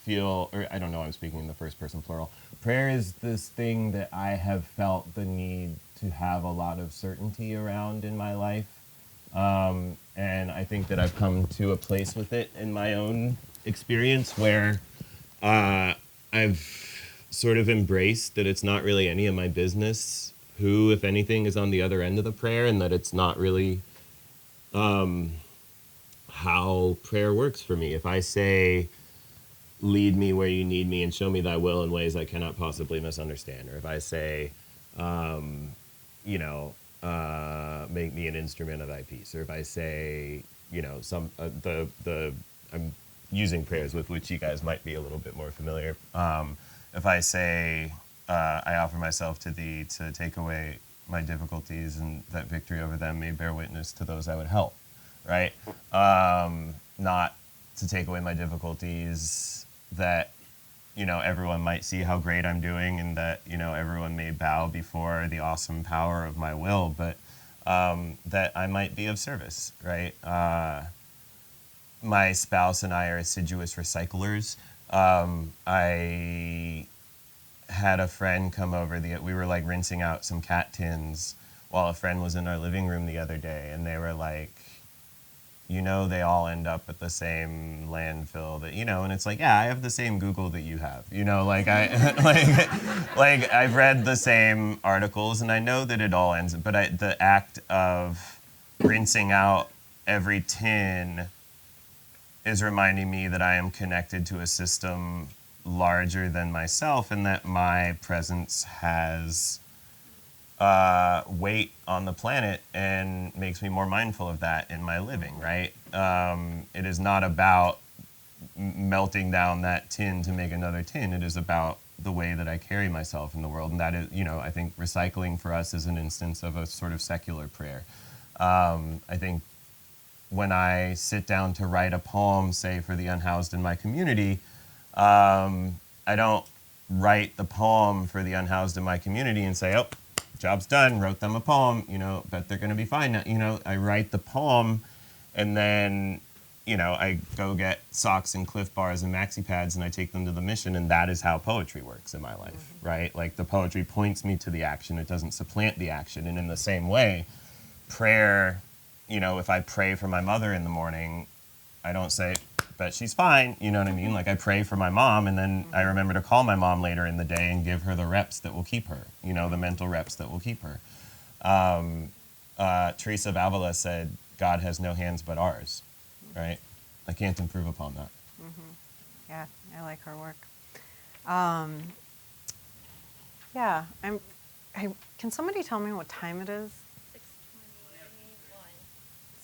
feel, or I don't know, I'm speaking in the first person plural. Prayer is this thing that I have felt the need to have a lot of certainty around in my life. And I think that I've come to a place with it in my own experience where I've sort of embraced that it's not really any of my business who, if anything, is on the other end of the prayer, and that it's not really how prayer works for me. If I say, "Lead me where you need me and show me thy will in ways I cannot possibly misunderstand," or if I say, you know, "Make me an instrument of thy peace," or if I say, you know, I'm using prayers with which you guys might be a little bit more familiar. If I say, "I offer myself to thee to take away my difficulties, and that victory over them may bear witness to those I would help," right? Not to take away my difficulties that, you know, everyone might see how great I'm doing, and that, you know, everyone may bow before the awesome power of my will, but that I might be of service, right? My spouse and I are assiduous recyclers. I had a friend come over. We were like rinsing out some cat tins while a friend was in our living room the other day, and they were like, "You know, they all end up at the same landfill that, you know," and it's like, yeah, I have the same Google that you have, you know, like like I've read the same articles, and I know that it all ends, but the act of rinsing out every tin is reminding me that I am connected to a system larger than myself, and that my presence has weight on the planet, and makes me more mindful of that in my living, right? It is not about melting down that tin to make another tin. It is about the way that I carry myself in the world, and that is, you know, I think recycling for us is an instance of a sort of secular prayer. I think when I sit down to write a poem, say, for the unhoused in my community, I don't write the poem for the unhoused in my community and say, "Oh, job's done, wrote them a poem, you know, bet they're going to be fine now." You know, I write the poem, and then, you know, I go get socks and Cliff Bars and maxi pads, and I take them to the mission, and that is how poetry works in my life, right? Like, the poetry points me to the action. It doesn't supplant the action. And in the same way, prayer, you know, if I pray for my mother in the morning, I don't say, "Bet she's fine," you know what I mean? Like, I pray for my mom, and then I remember to call my mom later in the day and give her the reps that will keep her, you know, the mental reps that will keep her. Teresa of Avila said, "God has no hands but ours," right? I can't improve upon that. Yeah, I like her work. Yeah, can somebody tell me what time it is?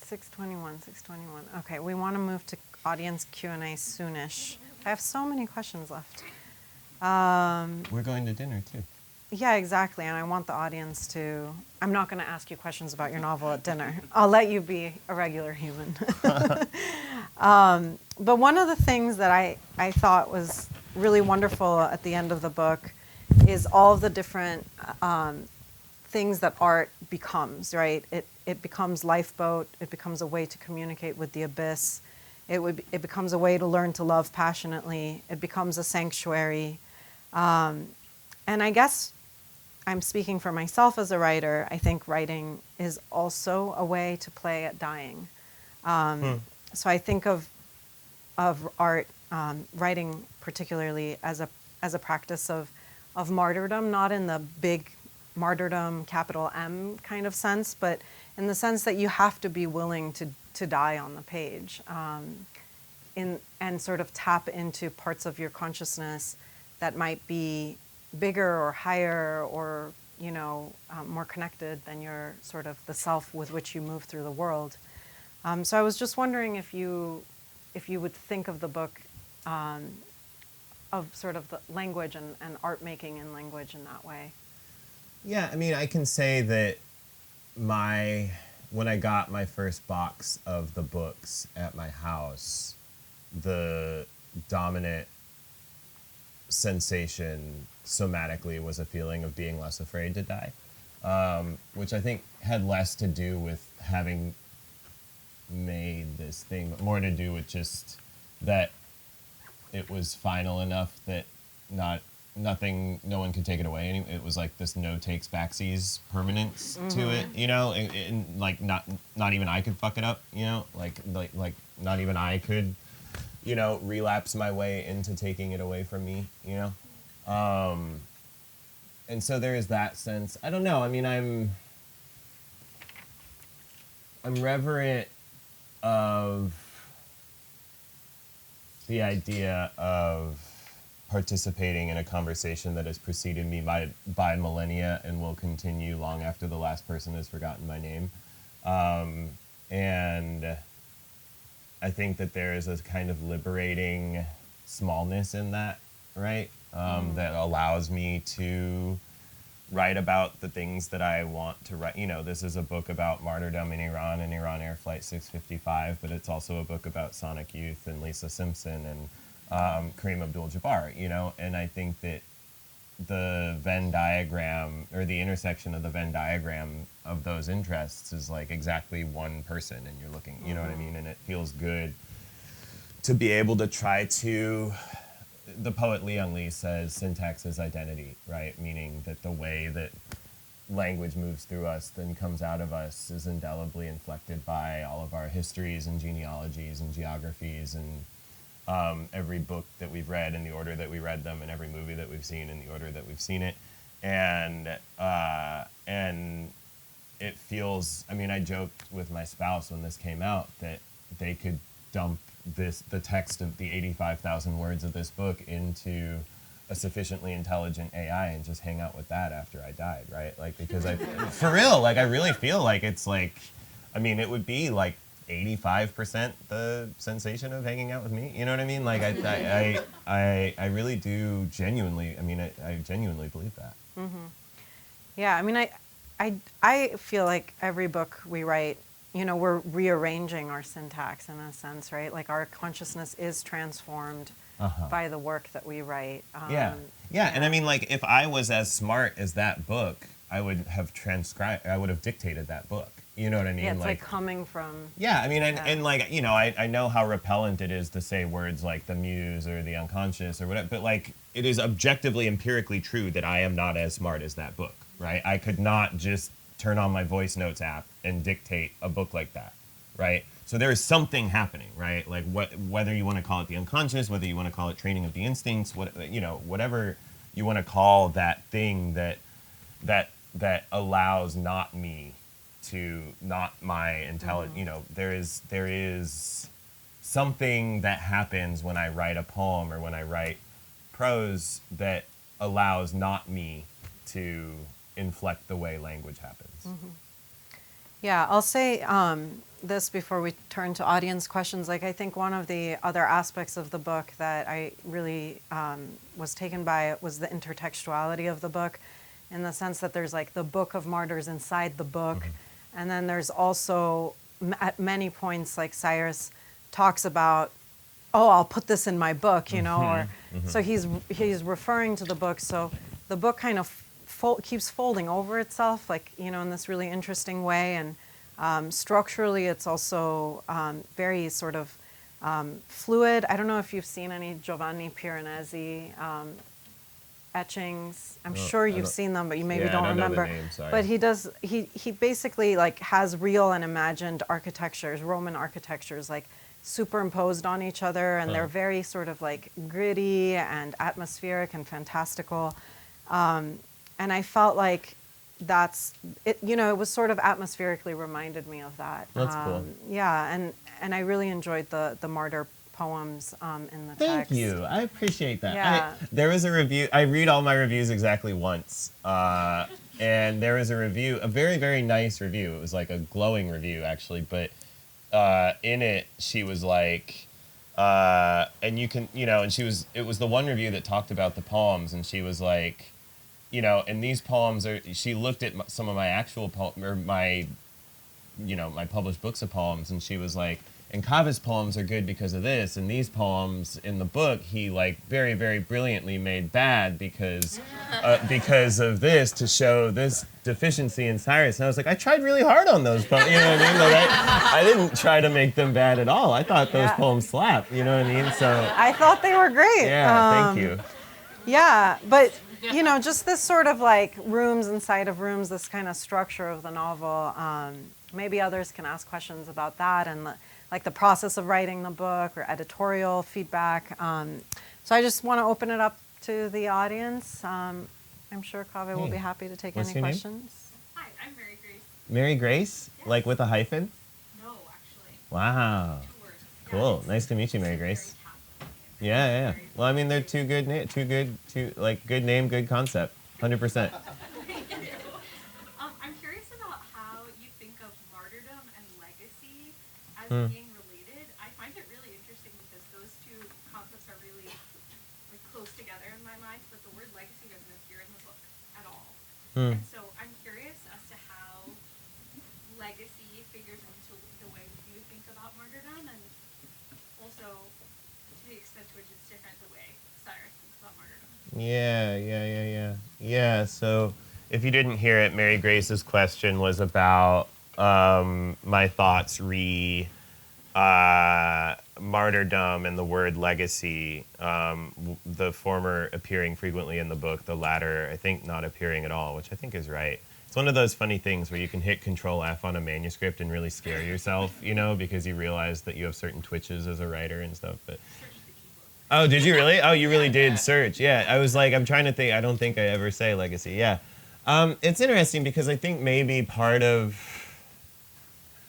6:21. 6:21. Okay, we want to move to audience Q&A soonish. I have so many questions left. We're going to dinner too. Yeah, exactly. And I want the audience to. I'm not going to ask you questions about your novel at dinner. I'll let you be a regular human. But one of the things that I thought was really wonderful at the end of the book is all of the different things that art becomes, right? It becomes lifeboat. It becomes a way to communicate with the abyss. It becomes a way to learn to love passionately. It becomes a sanctuary. And I guess I'm speaking for myself as a writer. I think writing is also a way to play at dying. So I think of art, writing particularly as a practice of martyrdom, not in the big martyrdom, capital M kind of sense, but in the sense that you have to be willing to die on the page, and sort of tap into parts of your consciousness that might be bigger or higher or more connected than your sort of the self with which you move through the world. So I was just wondering if you would think of the book of sort of the language and art making in language in that way. Yeah, I mean, I can say that when I got my first box of the books at my house, the dominant sensation somatically was a feeling of being less afraid to die, which I think had less to do with having made this thing, but more to do with just that it was final enough that no one could take it away. It was like this no takes backsies permanence to it, and like not even I could fuck it up, like not even I could, relapse my way into taking it away from me, and so there is that sense. I don't know. I mean, I'm reverent of the idea of participating in a conversation that has preceded me by millennia and will continue long after the last person has forgotten my name. And I think that there is a kind of liberating smallness in that, right? That allows me to write about the things that I want to write. This is a book about martyrdom in Iran and Iran Air Flight 655, but it's also a book about Sonic Youth and Lisa Simpson and Kareem Abdul-Jabbar, and I think that the Venn diagram, or the intersection of the Venn diagram of those interests, is like exactly one person, and you're looking, you know what I mean? And it feels good to be able to try to, the poet Liang Li says syntax is identity, right? Meaning that the way that language moves through us, then comes out of us, is indelibly inflected by all of our histories and genealogies and geographies and every book that we've read in the order that we read them, and every movie that we've seen in the order that we've seen it. And it feels, I mean, I joked with my spouse when this came out that they could dump the text of the 85,000 words of this book into a sufficiently intelligent AI and just hang out with that after I died, right? Like, because for real, like, I really feel like it's like, I mean, it would be like 85% the sensation of hanging out with me. You know what I mean? Like, I really do genuinely, I mean, I genuinely believe that. Mm-hmm. Yeah, I mean, I feel like every book we write, we're rearranging our syntax in a sense, right? Like, our consciousness is transformed by the work that we write. Yeah, and I mean, like, if I was as smart as that book, I would have dictated that book. You know what I mean? Yeah, it's like coming from... Yeah, I mean, and like, I know how repellent it is to say words like the muse or the unconscious or whatever, but like, it is objectively, empirically true that I am not as smart as that book, right? I could not just turn on my voice notes app and dictate a book like that, right? So there is something happening, right? Like, whether you want to call it the unconscious, whether you want to call it training of the instincts, whatever you want to call that thing that allows not me to not my intelligence. There is something that happens when I write a poem or when I write prose that allows not me to inflect the way language happens. Yeah, I'll say this before we turn to audience questions. Like, I think one of the other aspects of the book that I really was taken by was the intertextuality of the book, in the sense that there's like the Book of Martyrs inside the book, and then there's also at many points like Cyrus talks about, oh, I'll put this in my book, you know, or so he's referring to the book. So the book kind of keeps folding over itself, like, you know, in this really interesting way. And structurally, it's also very sort of fluid. I don't know if you've seen any Giovanni Piranesi etchings. I'm sure you've seen them, but you maybe don't remember. Know the name, sorry. But he basically like has real and imagined architectures, Roman architectures, like superimposed on each other, and they're very sort of like gritty and atmospheric and fantastical. And I felt like that's it. You know, it was sort of atmospherically reminded me of that. That's cool. Yeah, and I really enjoyed the Martyr poems in the text. Thank you. I appreciate that. Yeah. There was a review. I read all my reviews exactly once. And there was a review, a very, very nice review. It was like a glowing review, actually. But in it, she was like, and you can, you know, and it was the one review that talked about the poems. And she was like, you know, and these poems she looked at some of my actual my published books of poems, and she was like, and Kaveh's poems are good because of this, and these poems in the book he like very, very brilliantly made bad because of this, to show this deficiency in Cyrus. And I was like, I tried really hard on those poems, you know what I mean? Like I didn't try to make them bad at all. I thought those poems slap, you know what I mean? So I thought they were great. yeah, thank you. Yeah, but you know, just this sort of like rooms inside of rooms, this kind of structure of the novel. Maybe others can ask questions about that and like the process of writing the book or editorial feedback. So I just want to open it up to the audience. I'm sure Kaveh will be happy to take What's any your name? questions. Hi, I'm Mary Grace. Mary Grace? Yes. Like with a hyphen? No, actually. Wow. 2 words. Cool. it's- Nice to meet you, Mary it's very Grace. Catholic. Yeah. Well, I mean, they're good name, good concept. 100%. I'm curious about how you think of martyrdom and legacy as being related. I find it really interesting because those two concepts are really like close together in my mind, but the word legacy doesn't appear in the book at all. And so I'm curious as to how legacy figures into the way you think about martyrdom, and also to the extent to which it's different the way Cyrus thinks about martyrdom. Yeah, so if you didn't hear it, Mary Grace's question was about my thoughts martyrdom and the word legacy, the former appearing frequently in the book, the latter, I think, not appearing at all, which I think is right. It's one of those funny things where you can hit Control F on a manuscript and really scare yourself, you know, because you realize that you have certain twitches as a writer and stuff. But oh, did you really? Oh, you really did search. Yeah, I was like, I'm trying to think. I don't think I ever say legacy. Yeah. It's interesting because I think maybe part of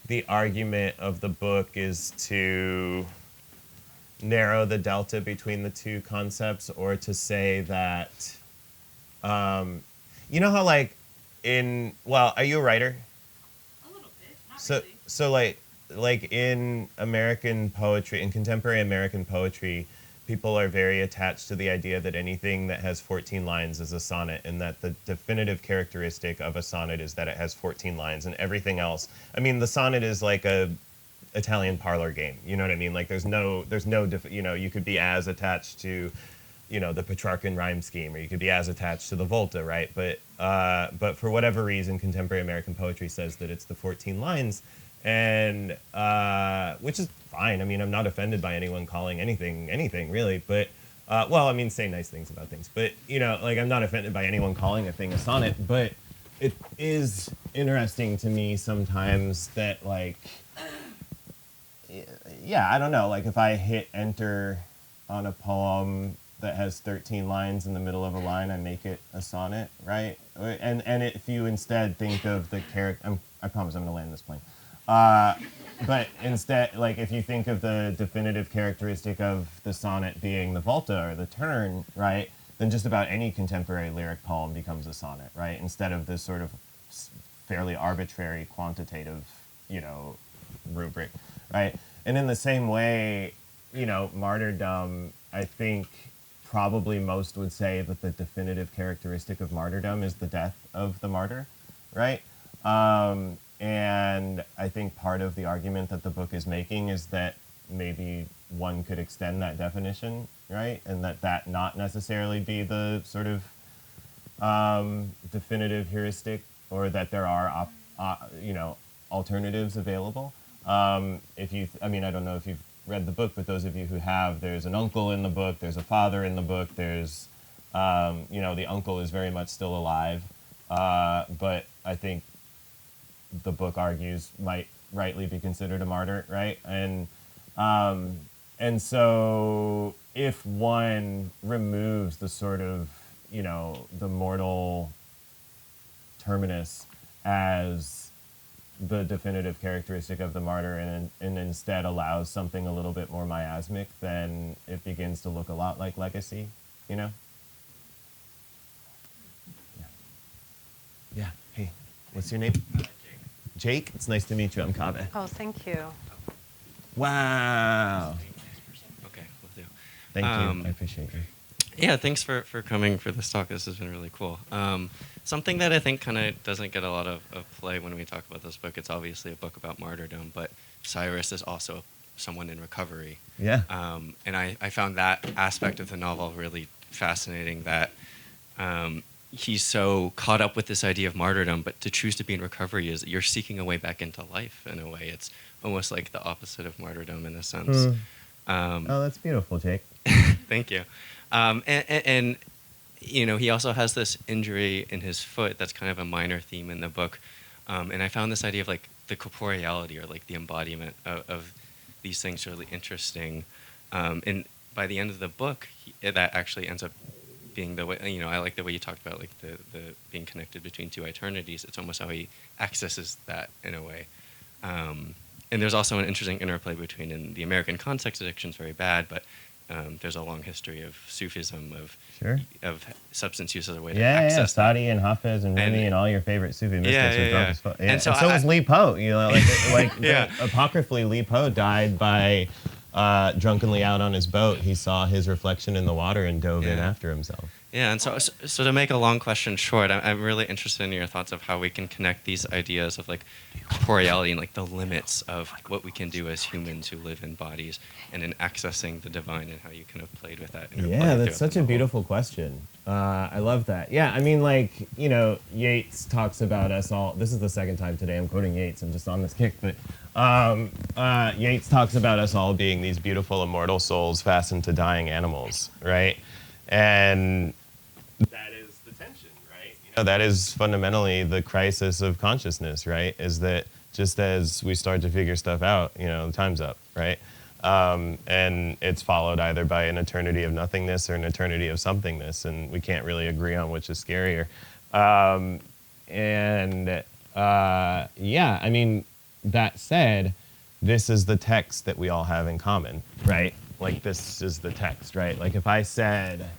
the argument of the book is to narrow the delta between the two concepts, or to say that, you know how like are you a writer? A little bit, not So, really. so like in American poetry, in contemporary American poetry, people are very attached to the idea that anything that has 14 lines is a sonnet, and that the definitive characteristic of a sonnet is that it has 14 lines, and everything else. I mean, the sonnet is like a Italian parlor game. You know what I mean? Like you could be as attached to, you know, the Petrarchan rhyme scheme, or you could be as attached to the Volta, right? But for whatever reason, contemporary American poetry says that it's the 14 lines, and which is fine. I mean, I'm not offended by anyone calling anything really, but well, I mean, say nice things about things, but you know, like I'm not offended by anyone calling a thing a sonnet, but it is interesting to me sometimes that like, yeah, I don't know, like if I hit enter on a poem that has 13 lines in the middle of a line, I make it a sonnet, right? And if you instead think of the character, I promise I'm going to land this plane. But instead, like if you think of the definitive characteristic of the sonnet being the volta or the turn, right? then just about any contemporary lyric poem becomes a sonnet, right? Instead of this sort of fairly arbitrary quantitative, rubric, right? And in the same way, martyrdom, I think probably most would say that the definitive characteristic of martyrdom is the death of the martyr, right? And I think part of the argument that the book is making is that maybe one could extend that definition, right? And that not necessarily be the sort of definitive heuristic, or that there are, alternatives available. I don't know if you've read the book, but those of you who have, there's an uncle in the book, there's a father in the book, there's, the uncle is very much still alive, but I think the book argues might rightly be considered a martyr, right? And so if one removes the sort of, the mortal terminus as the definitive characteristic of the martyr, and instead allows something a little bit more miasmic, then it begins to look a lot like legacy, Yeah. Yeah. Hey, what's your name? Jake. Jake? It's nice to meet you. I'm Kaveh. Oh, thank you. Wow. Okay, will do. Thank you. I appreciate you. Yeah, thanks for coming for this talk. This has been really cool. Something that I think kind of doesn't get a lot of play when we talk about this book, it's obviously a book about martyrdom, but Cyrus is also someone in recovery. Yeah. And I found that aspect of the novel really fascinating, that he's so caught up with this idea of martyrdom, but to choose to be in recovery is you're seeking a way back into life in a way. It's almost like the opposite of martyrdom in a sense. Oh, that's beautiful, Jake. Thank you. And he also has this injury in his foot that's kind of a minor theme in the book. And I found this idea of like the corporeality, or like the embodiment of these things really interesting. And by the end of the book, that actually ends up being the way, I like the way you talked about like the being connected between two eternities. It's almost how he accesses that in a way. And there's also an interesting interplay between, in the American context, addiction's very bad, but there's a long history of Sufism, of substance use as a way to access that. Sadi and Hafiz and Rumi and all your favorite Sufi mystics are drunk as fuck. And so was Li Po. Apocryphally, Li Po died by drunkenly out on his boat. He saw his reflection in the water and dove in after himself. Yeah, and so to make a long question short, I'm really interested in your thoughts of how we can connect these ideas of like corporeality and like the limits of what we can do as humans who live in bodies, and in accessing the divine, and how you kind of played with that. Yeah, that's such a beautiful question. I love that. Yeah, I mean, Yeats talks about us all. This is the second time today I'm quoting Yeats. I'm just on this kick, but Yeats talks about us all being these beautiful immortal souls fastened to dying animals, right? And that is the tension, right? That is fundamentally the crisis of consciousness, right? Is that just as we start to figure stuff out, time's up, right? And it's followed either by an eternity of nothingness or an eternity of somethingness, and we can't really agree on which is scarier. I mean, that said, this is the text that we all have in common, right? Like, this is the text, right? Like, if I said,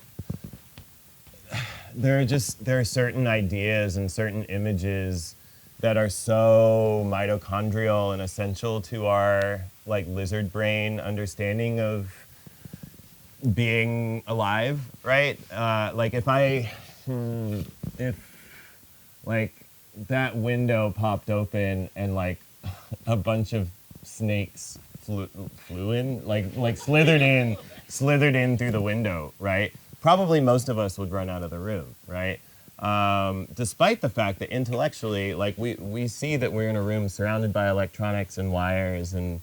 there are certain ideas and certain images that are so mitochondrial and essential to our, like, lizard brain understanding of being alive, right? Like, if that window popped open and, like, a bunch of snakes flew in, like slithered in through the window, right? Probably most of us would run out of the room, right? Despite the fact that intellectually, like, we see that we're in a room surrounded by electronics and wires and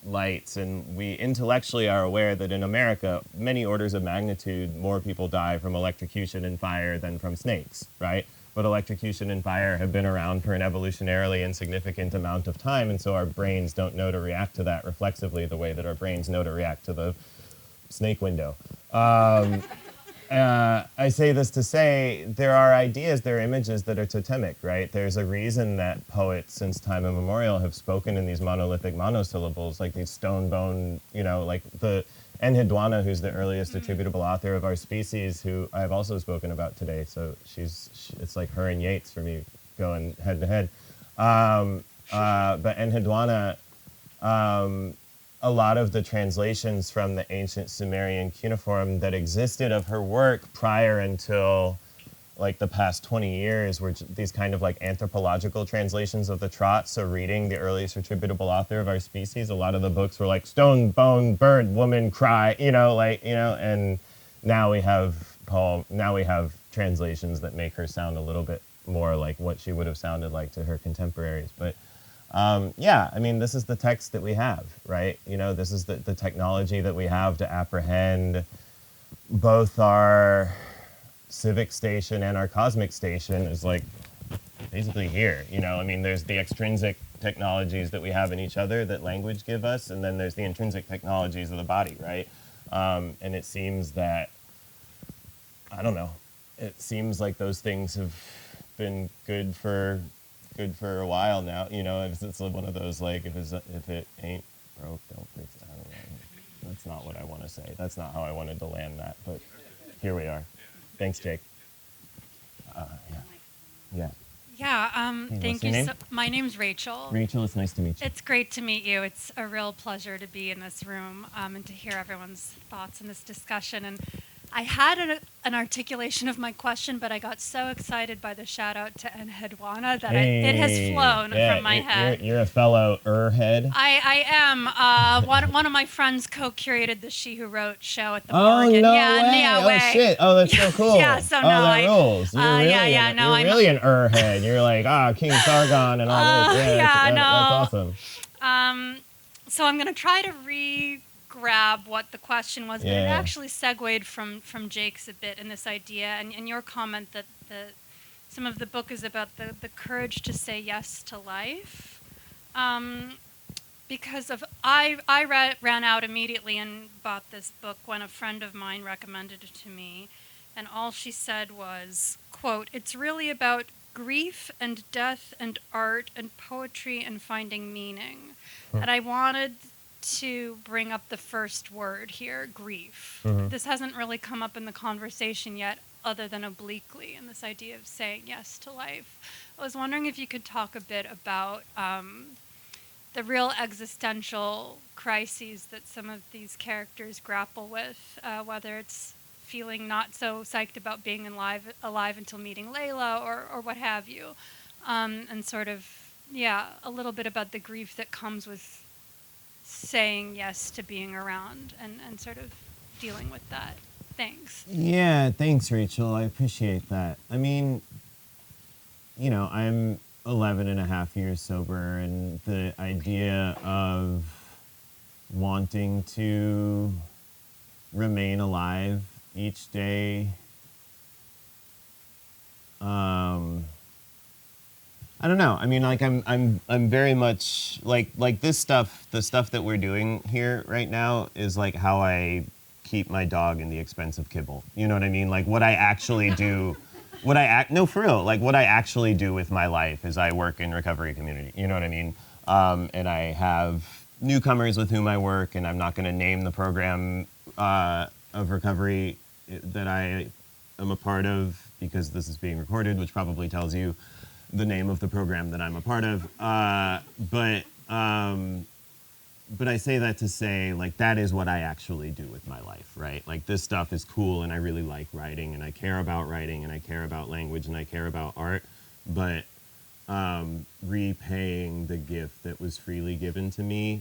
lights, and we intellectually are aware that in America, many orders of magnitude more people die from electrocution and fire than from snakes, right? But electrocution and fire have been around for an evolutionarily insignificant amount of time, and so our brains don't know to react to that reflexively the way that our brains know to react to the snake window. I say this to say there are ideas, there are images that are totemic, right? There's a reason that poets since time immemorial have spoken in these monolithic monosyllables, like these stone bone, Enheduanna, who's the earliest attributable author of our species, who I have also spoken about today. So it's like her and Yeats for me going head to head. But Enheduanna, a lot of the translations from the ancient Sumerian cuneiform that existed of her work prior until like the past 20 years were these kind of like anthropological translations of the trot. So reading the earliest attributable author of our species, a lot of the books were like stone, bone, bird, woman, cry, and now we have translations that make her sound a little bit more like what she would have sounded like to her contemporaries. But this is the text that we have, right? This is the technology that we have to apprehend both our civic station and our cosmic station is like basically here. There's the extrinsic technologies that we have in each other that language give us, and then there's the intrinsic technologies of the body, right? And it seems that, I don't know, it seems like those things have been good for a while now. It's one of those like if it ain't broke, don't fix it. I don't know. That's not what I want to say. That's not how I wanted to land that. But here we are. Thanks, Jake. Yeah. Yeah. Hey, Thank you. My name's Rachel. Rachel, it's nice to meet you. It's great to meet you. It's a real pleasure to be in this room and to hear everyone's thoughts in this discussion. And I had an articulation of my question, but I got so excited by the shout out to Enheduanna that it has flown from my head. You're a fellow head. I am. One of my friends co-curated the She Who Wrote show at the Oh, Morgan. no yeah, way. Oh, shit. Oh, that's so cool. Yeah, so no, that rules. You're really I'm really an head. You're like, King Sargon and all this. That's awesome. So I'm going to try to grab what the question was, but it actually segued from Jake's a bit in this idea and your comment that some of the book is about the courage to say yes to life. Because I ran out immediately and bought this book when a friend of mine recommended it to me, and all she said was, quote, "It's really about grief and death and art and poetry and finding meaning." And I wanted to bring up the first word here, grief. Mm-hmm. This hasn't really come up in the conversation yet, other than obliquely, in this idea of saying yes to life. I was wondering if you could talk a bit about the real existential crises that some of these characters grapple with, whether it's feeling not so psyched about being alive until meeting Layla or what have you, and sort of, a little bit about the grief that comes with saying yes to being around and sort of dealing with that. Thanks. Yeah, thanks, Rachel. I appreciate that. I'm 11 and a half years sober, and the idea of wanting to remain alive each day, I don't know. I'm very much like this stuff. The stuff that we're doing here right now is like how I keep my dog in the expensive kibble. You know what I mean? Like what I actually do. What I actually do with my life is I work in recovery community. You know what I mean? And I have newcomers with whom I work, and I'm not going to name the program of recovery that I am a part of because this is being recorded, which probably tells you the name of the program that I'm a part of. But I say that to say, like, that is what I actually do with my life, right? Like, this stuff is cool, and I really like writing, and I care about writing, and I care about language, and I care about art. But repaying the gift that was freely given to me,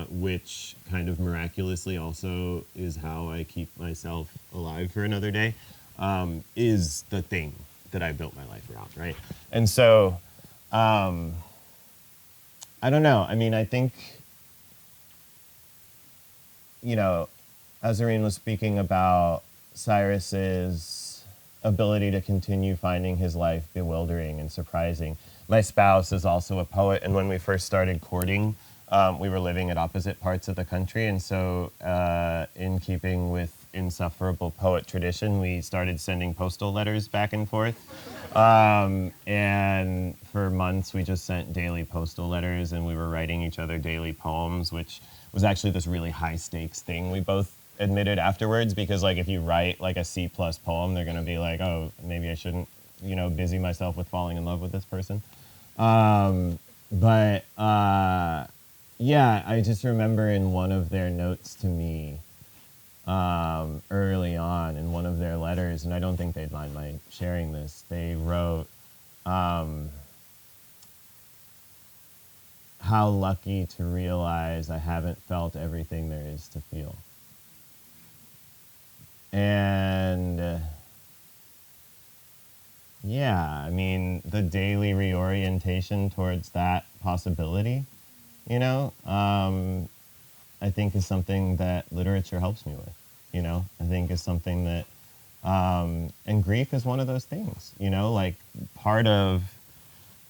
which kind of miraculously also is how I keep myself alive for another day, is the thing that I built my life around, right? And so, I don't know. I think, Azareen was speaking about Cyrus's ability to continue finding his life bewildering and surprising. My spouse is also a poet, and when we first started courting, we were living at opposite parts of the country, and so in keeping with insufferable poet tradition, we started sending postal letters back and forth. And for months, we just sent daily postal letters, and we were writing each other daily poems, which was actually this really high stakes thing we both admitted afterwards, because like if you write like a C+ poem, they're gonna be like, oh, maybe I shouldn't, busy myself with falling in love with this person. But yeah, I just remember in one of their notes to me early on, in one of their letters, and I don't think they'd mind my sharing this, they wrote, how lucky to realize I haven't felt everything there is to feel. And yeah, I mean, the daily reorientation towards that possibility, I think is something that literature helps me with, I think is something that, and grief is one of those things, like part of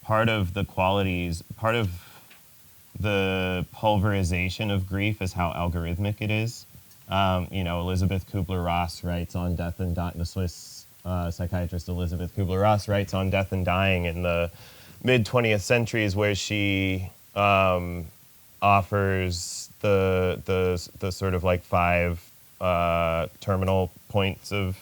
the qualities, part of the pulverization of grief is how algorithmic it is. Elizabeth Kubler-Ross writes on death and dying, the Swiss psychiatrist Elizabeth Kubler-Ross writes on death and dying in the mid-20th centuries, where she offers the sort of like 5 terminal points of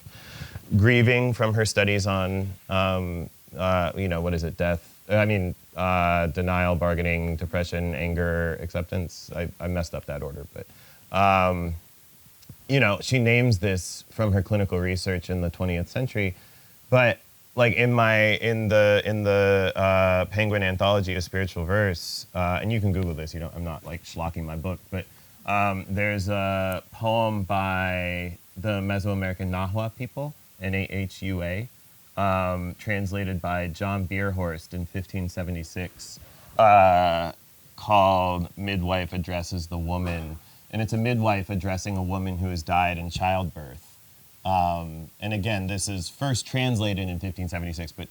grieving from her studies on, what is it, death? Denial, bargaining, depression, anger, acceptance. I messed up that order, but she names this from her clinical research in the 20th century. But like in the Penguin Anthology of Spiritual Verse, and you can Google this. I'm not like schlocking my book, but there's a poem by the Mesoamerican Nahua people, Nahua, translated by John Bierhorst in 1576, called "Midwife Addresses the Woman," and it's a midwife addressing a woman who has died in childbirth. And again, this is first translated in 1576, but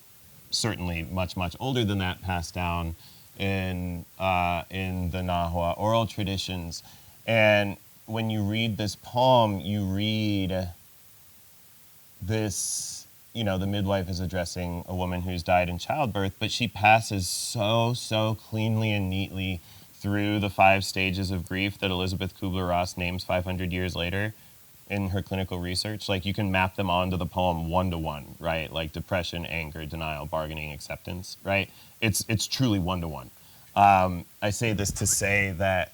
certainly much, much older than that, passed down in the Nahua oral traditions. And when you read this poem, you read this, the midwife is addressing a woman who's died in childbirth, but she passes so cleanly and neatly through the 5 stages of grief that Elizabeth Kubler-Ross names 500 years later in her clinical research. Like, you can map them onto the poem one-to-one, right? Like depression, anger, denial, bargaining, acceptance, right? It's truly one-to-one. I say this to say that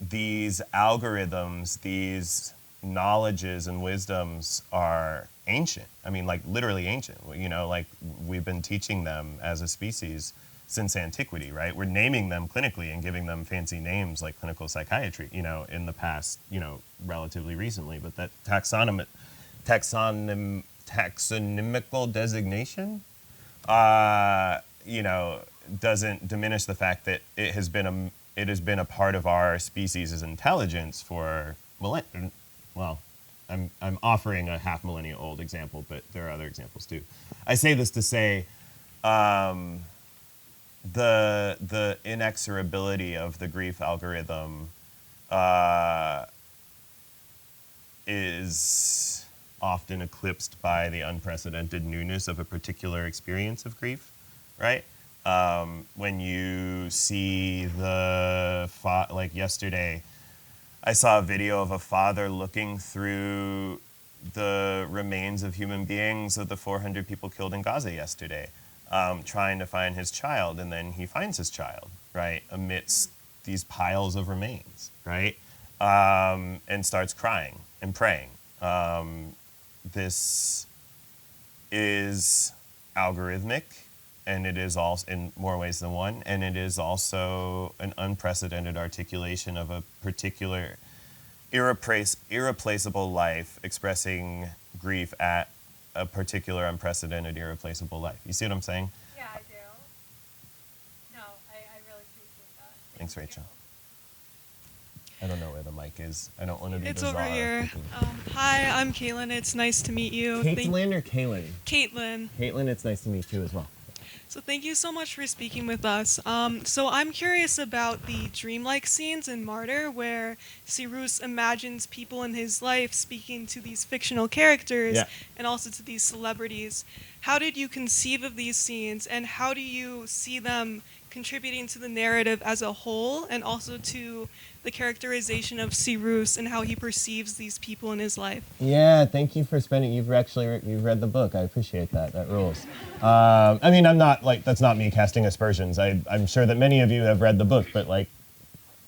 these algorithms, these knowledges and wisdoms are ancient. I mean, like literally ancient. Like we've been teaching them as a species since antiquity, right? We're naming them clinically and giving them fancy names like clinical psychiatry, in the past, relatively recently. But that taxonomical designation, doesn't diminish the fact that it has been a part of our species' intelligence for millennia. Well, I'm offering a half millennia old example, but there are other examples too. I say this to say the inexorability of the grief algorithm is often eclipsed by the unprecedented newness of a particular experience of grief, right? When you see like yesterday, I saw a video of a father looking through the remains of human beings of the 400 people killed in Gaza yesterday, trying to find his child, and then he finds his child, right, amidst these piles of remains, right, and starts crying and praying. This is algorithmic, and it is also, in more ways than one, and it is also an unprecedented articulation of a particular irreplaceable life expressing grief at a particular unprecedented irreplaceable life. You see what I'm saying? Yeah, I do. No, I really appreciate that. Thanks, Rachel. I don't know where the mic is. I don't want to be It's bizarre. over here. Hi, I'm Caitlin. It's nice to meet you. Caitlin or Kaylin? Caitlin. Caitlin, it's nice to meet you as well. So thank you so much for speaking with us. So I'm curious about the dreamlike scenes in Martyr, where Cyrus imagines people in his life speaking to these fictional characters and also to these celebrities. How did you conceive of these scenes, and how do you see them contributing to the narrative as a whole, and also to the characterization of Cyrus and how he perceives these people in his life. Yeah, thank you for spending. You've read the book. I appreciate that. That rules. I mean, I'm not like that's not me casting aspersions. I'm sure that many of you have read the book, but like,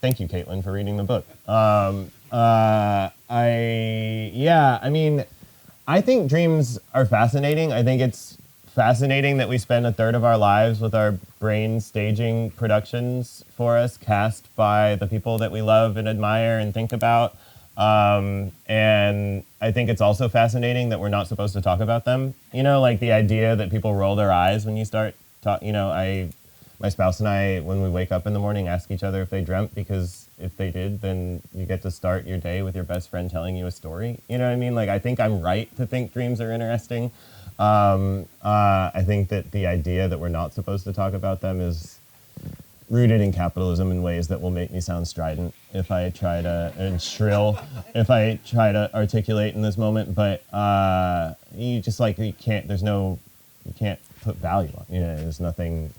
thank you, Caitlin, for reading the book. I mean, I think dreams are fascinating. I think it's fascinating that we spend a third of our lives with our brain staging productions for us, cast by the people that we love and admire and think about. And I think it's also fascinating that we're not supposed to talk about them. You know, like the idea that people roll their eyes when you start talk. You know, my spouse and I, when we wake up in the morning, ask each other if they dreamt, because if they did, then you get to start your day with your best friend telling you a story. You know what I mean? Like, I think I'm right to think dreams are interesting. I think that the idea that we're not supposed to talk about them is rooted in capitalism in ways that will make me sound strident if I try to, and shrill if I try to articulate in this moment. But you just like, you can't put value on. You know, there's nothing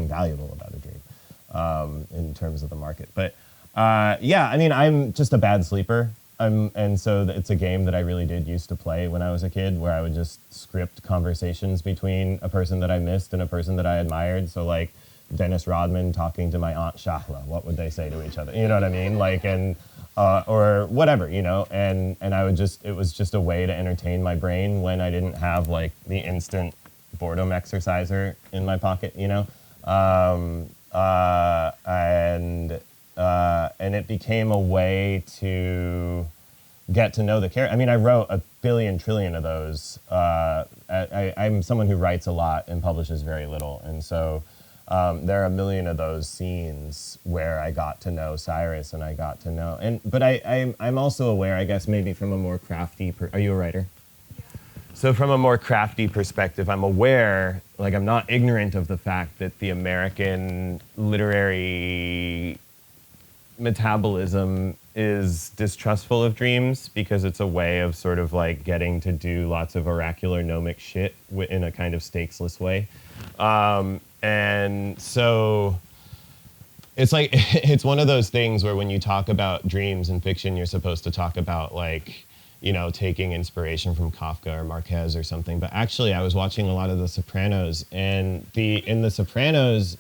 valuable about a dream in terms of the market. But yeah, I mean, I'm just a bad sleeper. And so it's a game that I really did used to play when I was a kid, where I would just script conversations between a person that I missed and a person that I admired. So like Dennis Rodman talking to my Aunt Shahla, what would they say to each other? You know what I mean? Like, and or whatever, you know. And I would just, it was just a way to entertain my brain when I didn't have like the instant boredom exerciser in my pocket, you know. And it became a way to get to know the character. I mean, I wrote a billion trillion of those. I'm someone who writes a lot and publishes very little, and so there are a million of those scenes where I got to know Cyrus, and I got to know. But I'm also aware, I guess, maybe from a more crafty. Are you a writer? So from a more crafty perspective, I'm aware, like I'm not ignorant of the fact that the American literary metabolism is distrustful of dreams, because it's a way of sort of like getting to do lots of oracular gnomic shit in a kind of stakesless way. And so it's like, it's one of those things where when you talk about dreams in fiction, you're supposed to talk about like, you know, taking inspiration from Kafka or Marquez or something. But actually, I was watching a lot of The Sopranos, and in The Sopranos,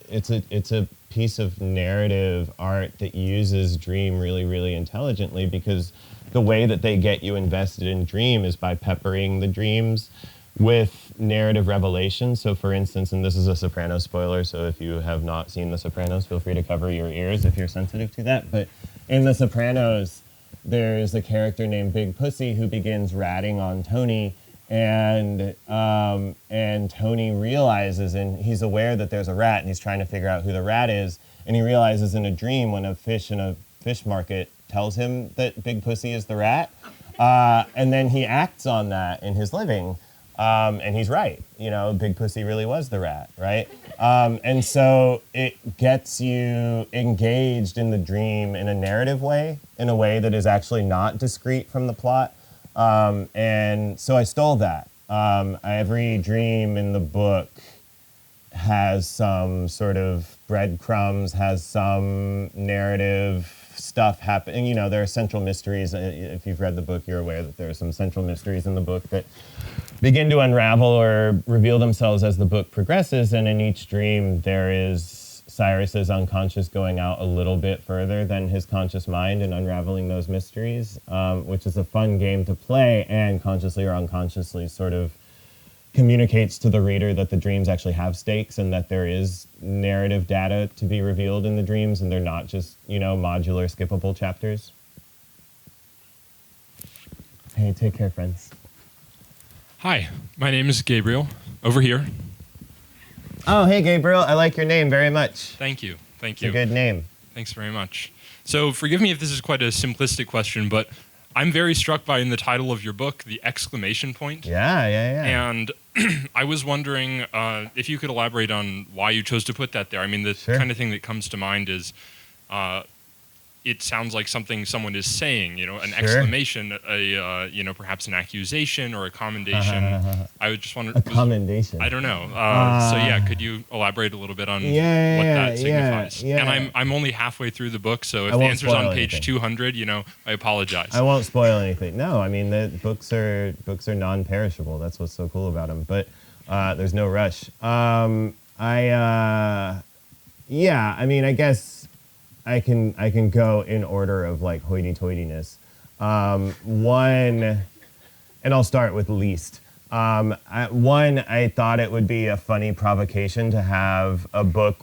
it's a piece of narrative art that uses dream really, really intelligently, because the way that they get you invested in dream is by peppering the dreams with narrative revelation. So for instance, and this is a Sopranos spoiler, so if you have not seen The Sopranos, feel free to cover your ears if you're sensitive to that. But in The Sopranos, there's a character named Big Pussy who begins ratting on Tony, and Tony realizes, and he's aware that there's a rat, and he's trying to figure out who the rat is, and he realizes in a dream when a fish in a fish market tells him that Big Pussy is the rat, and then he acts on that in his living, and he's right, you know, Big Pussy really was the rat, right? And so it gets you engaged in the dream in a narrative way, in a way that is actually not discrete from the plot. And so I stole that. Every dream in the book has some sort of breadcrumbs, has some narrative stuff happening. You know, there are central mysteries. If you've read the book, you're aware that there are some central mysteries in the book that begin to unravel or reveal themselves as the book progresses. And in each dream, there is Cyrus's unconscious going out a little bit further than his conscious mind and unraveling those mysteries, which is a fun game to play, and consciously or unconsciously sort of communicates to the reader that the dreams actually have stakes, and that there is narrative data to be revealed in the dreams, and they're not just, you know, modular, skippable chapters. Hey, take care, friends. Hi, my name is Gabriel, over here. Oh, hey, Gabriel. I like your name very much. Thank you. Thank It's you. a good name. Thanks very much. So forgive me if this is quite a simplistic question, but I'm very struck by, in the title of your book, the exclamation point. Yeah. And I was wondering if you could elaborate on why you chose to put that there. I mean, the Sure. kind of thing that comes to mind is, it sounds like something someone is saying, an Sure. exclamation, perhaps an accusation or a commendation. I would just wonder. A commendation. I don't know. So yeah, could you elaborate a little bit on what that signifies? yeah. And I'm only halfway through the book, so if I the won't answer's on spoil page anything. 200, I apologize. I won't spoil anything. No, I mean the books are non-perishable. That's what's so cool about them. But there's no rush. I mean, I guess I can go in order of like hoity-toityness. One, and I'll start with least. I thought it would be a funny provocation to have a book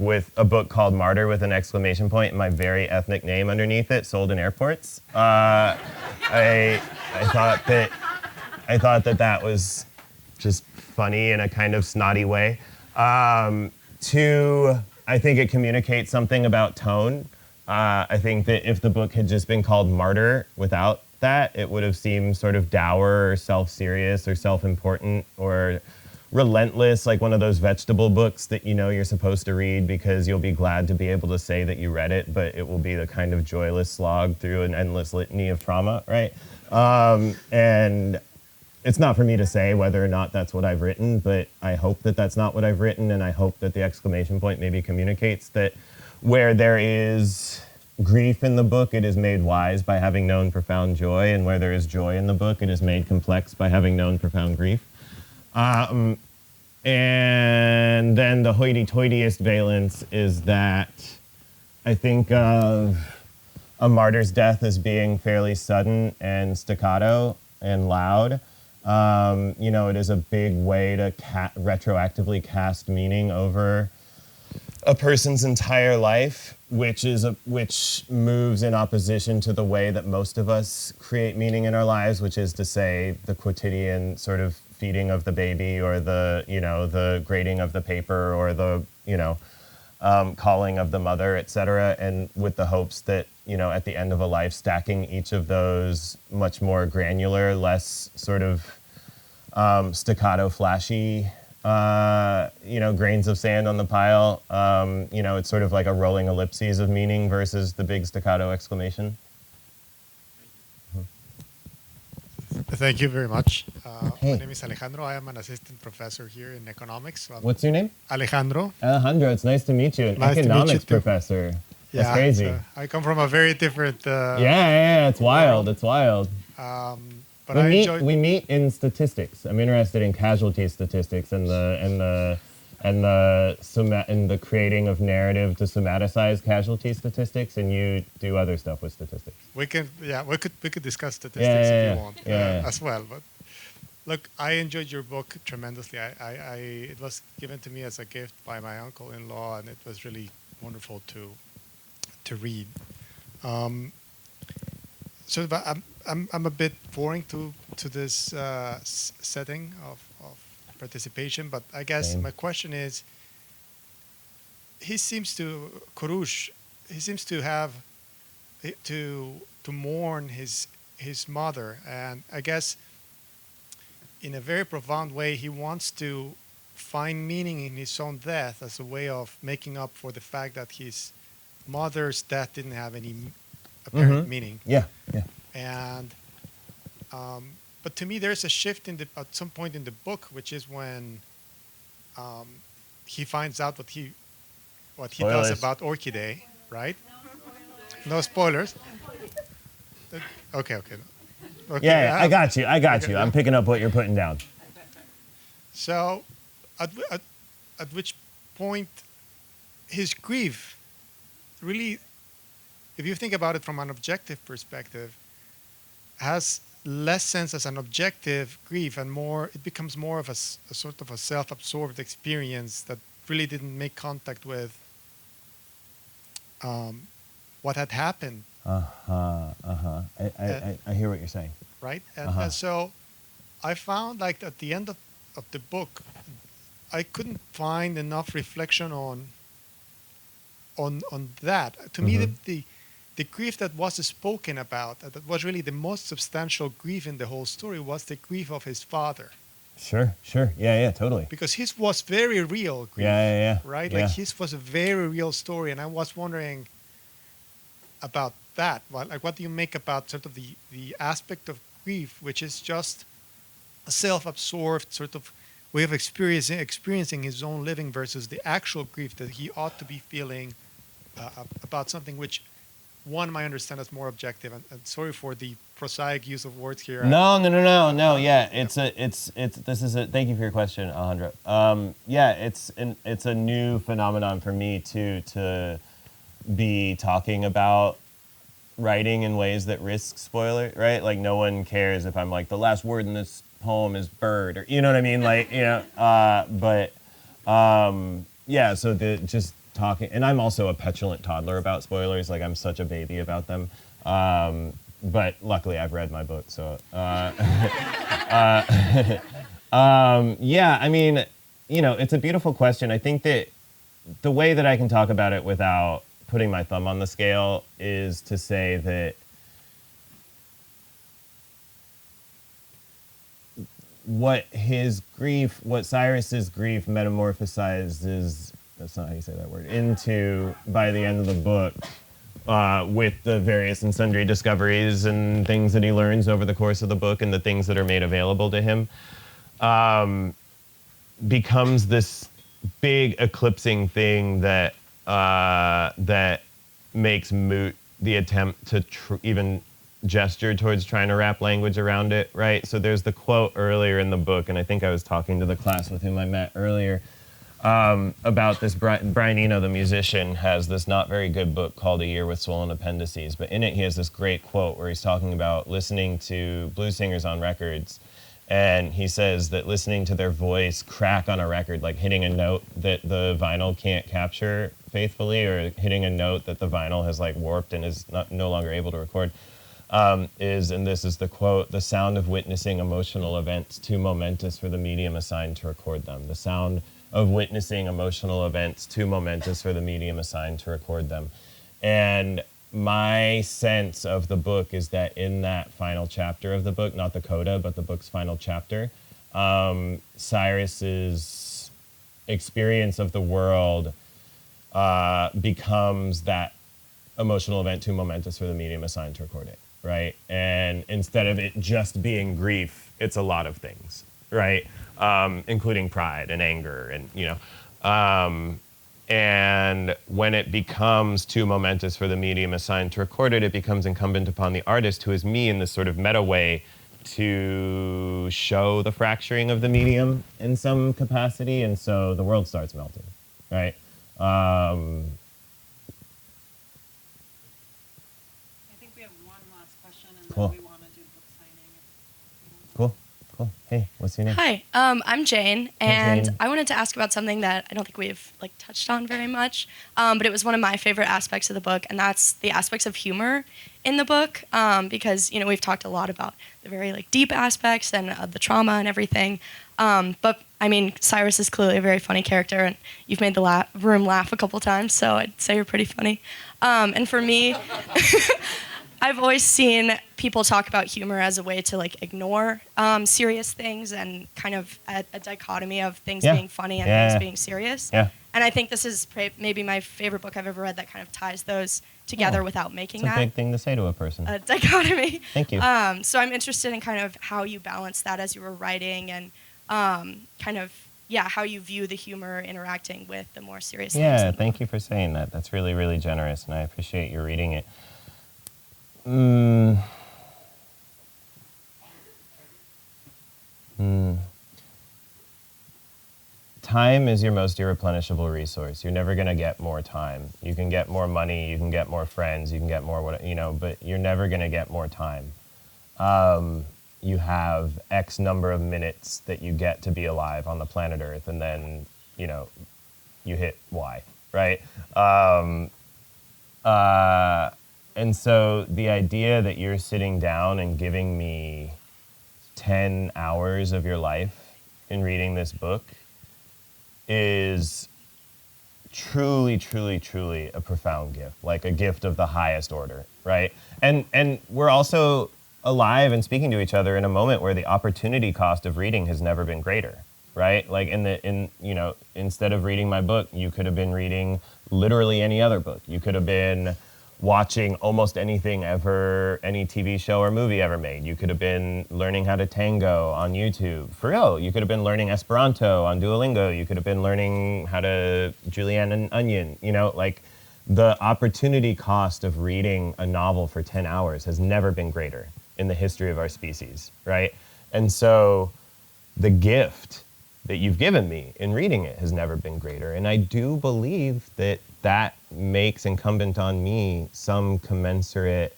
called Martyr with an exclamation point and my very ethnic name underneath it, sold in airports. I thought that was just funny in a kind of snotty way. Two, I think it communicates something about tone. I think that if the book had just been called Martyr without that, it would have seemed sort of dour or self-serious or self-important or relentless, like one of those vegetable books that you're supposed to read because you'll be glad to be able to say that you read it, but it will be the kind of joyless slog through an endless litany of trauma, right? And it's not for me to say whether or not that's what I've written, but I hope that that's not what I've written, and I hope that the exclamation point maybe communicates that where there is grief in the book, it is made wise by having known profound joy, and where there is joy in the book, it is made complex by having known profound grief. And then the hoity-toityest valence is that I think of a martyr's death as being fairly sudden and staccato and loud. It is a big way to retroactively cast meaning over a person's entire life, which moves in opposition to the way that most of us create meaning in our lives, which is to say the quotidian sort of feeding of the baby or the grading of the paper or the calling of the mother, etc., and with the hopes that at the end of a life, stacking each of those much more granular, less sort of staccato, flashy grains of sand on the pile. It's sort of like a rolling ellipses of meaning versus the big staccato exclamation. Thank you very much. Hey. My name is Alejandro. I am an assistant professor here in economics. So What's your name? Alejandro. Alejandro, it's nice to meet you. An Nice to meet you economics too. professor. That's crazy. so I come from a very different. Yeah, it's wild. It's wild. But I enjoyed. We meet in statistics. I'm interested in casualty statistics and the creating of narrative to somaticize casualty statistics, and you do other stuff with statistics. We could discuss statistics if you want yeah. as well. But look, I enjoyed your book tremendously. It was given to me as a gift by my uncle-in-law, and it was really wonderful to read. But I'm a bit boring to this setting of participation, but I guess Same. my question is, Kurush, he seems to have to mourn his mother, and I guess in a very profound way he wants to find meaning in his own death as a way of making up for the fact that his mother's death didn't have any apparent meaning. Yeah. And but to me, there's a shift at some point in the book, which is when he finds out what he Spoilers. does about Orchidea, right? No spoilers. Okay. Yeah, I got you. I'm picking up what you're putting down. So, at which point, his grief really, if you think about it from an objective perspective, has less sense as an objective grief and it becomes more of a sort of a self-absorbed experience that really didn't make contact with what had happened. I hear what you're saying. Right? And so I found like at the end of the book, I couldn't find enough reflection on that. To me, the grief that was spoken about, that was really the most substantial grief in the whole story, was the grief of his father. Sure. Yeah, totally. Because his was very real grief. Yeah. Right? Yeah. Like his was a very real story. And I was wondering about that? What do you make about sort of the aspect of grief, which is just a self-absorbed sort of way of experiencing his own living versus the actual grief that he ought to be feeling about something which one might understand as more objective. And sorry for the prosaic use of words here. No. Yeah, thank you for your question, Alejandro. Yeah, it's a new phenomenon for me too, to be talking about writing in ways that risk spoiler, right? Like, no one cares if I'm like, the last word in this poem is bird, or, you know what I mean? Like, yeah, so just talking, and I'm also a petulant toddler about spoilers, like I'm such a baby about them. But luckily I've read my book, so, yeah, I mean, it's a beautiful question. I think that the way that I can talk about it without putting my thumb on the scale is to say that what Cyrus's grief metamorphosizes, that's not how you say that word, into by the end of the book, with the various and sundry discoveries and things that he learns over the course of the book and the things that are made available to him, becomes this big eclipsing thing that makes moot the attempt to even gesture towards trying to wrap language around it, right? So there's the quote earlier in the book, and I think I was talking to the class with whom I met earlier, about this. Brian Eno, the musician, has this not very good book called A Year with Swollen Appendices, but in it he has this great quote where he's talking about listening to blues singers on records, and he says that listening to their voice crack on a record, like hitting a note that the vinyl can't capture faithfully, or hitting a note that the vinyl has like warped and is no longer able to record, is, and this is the quote, the sound of witnessing emotional events too momentous for the medium assigned to record them. The sound of witnessing emotional events too momentous for the medium assigned to record them. And my sense of the book is that in that final chapter of the book, not the coda, but the book's final chapter, Cyrus's experience of the world becomes that emotional event too momentous for the medium assigned to record it, right? And instead of it just being grief, it's a lot of things, right? Including pride and anger and, and when it becomes too momentous for the medium assigned to record it, it becomes incumbent upon the artist, who is me in this sort of meta way, to show the fracturing of the medium in some capacity, and so the world starts melting, right? I think we have one last question, and Cool. then we want to do book signing. Cool. Hey, what's your name? Hi, I'm Jane, and Jane. I wanted to ask about something that I don't think we've touched on very much, but it was one of my favorite aspects of the book, and that's the aspects of humor in the book, because we've talked a lot about the very deep aspects and the trauma and everything, but I mean, Cyrus is clearly a very funny character, and you've made the room laugh a couple times, so I'd say you're pretty funny, and for me. I've always seen people talk about humor as a way to ignore serious things, and kind of a dichotomy of things being funny and things being serious. Yeah. And I think this is maybe my favorite book I've ever read that kind of ties those together without making It's a that big thing to say to a person. a dichotomy. Thank you. So I'm interested in kind of how you balance that as you were writing, and kind of how you view the humor interacting with the more serious things. Yeah, thank you for saying that. That's really, really generous, and I appreciate you reading it. Time is your most irreplenishable resource. You're never going to get more time. You can get more money, you can get more friends, you can get more but you're never going to get more time. You have X number of minutes that you get to be alive on the planet Earth, and then, you hit Y, right? And so the idea that you're sitting down and giving me 10 hours of your life in reading this book is truly, truly, truly a profound gift, like a gift of the highest order, right? And we're also alive and speaking to each other in a moment where the opportunity cost of reading has never been greater, right? Like instead of reading my book, you could have been reading literally any other book. You could have been watching almost anything ever, any TV show or movie ever made. You could have been learning how to tango on YouTube. For real, you could have been learning Esperanto on Duolingo. You could have been learning how to julienne an onion. You know, like the opportunity cost of reading a novel for 10 hours has never been greater in the history of our species, right? And so the gift that you've given me in reading it has never been greater. And I do believe that that makes incumbent on me some commensurate,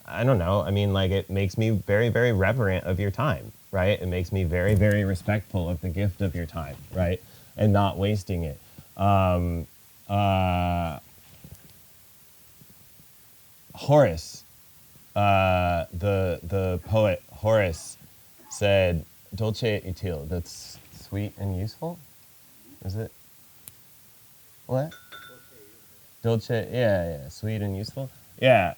I don't know, I mean, like it makes me very, very reverent of your time, right? It makes me very, very respectful of the gift of your time, right? And not wasting it. Horace, the poet Horace said, "Dulce et utile," that's sweet and useful? Is it? What? Dulce, yeah, sweet and useful. Yeah,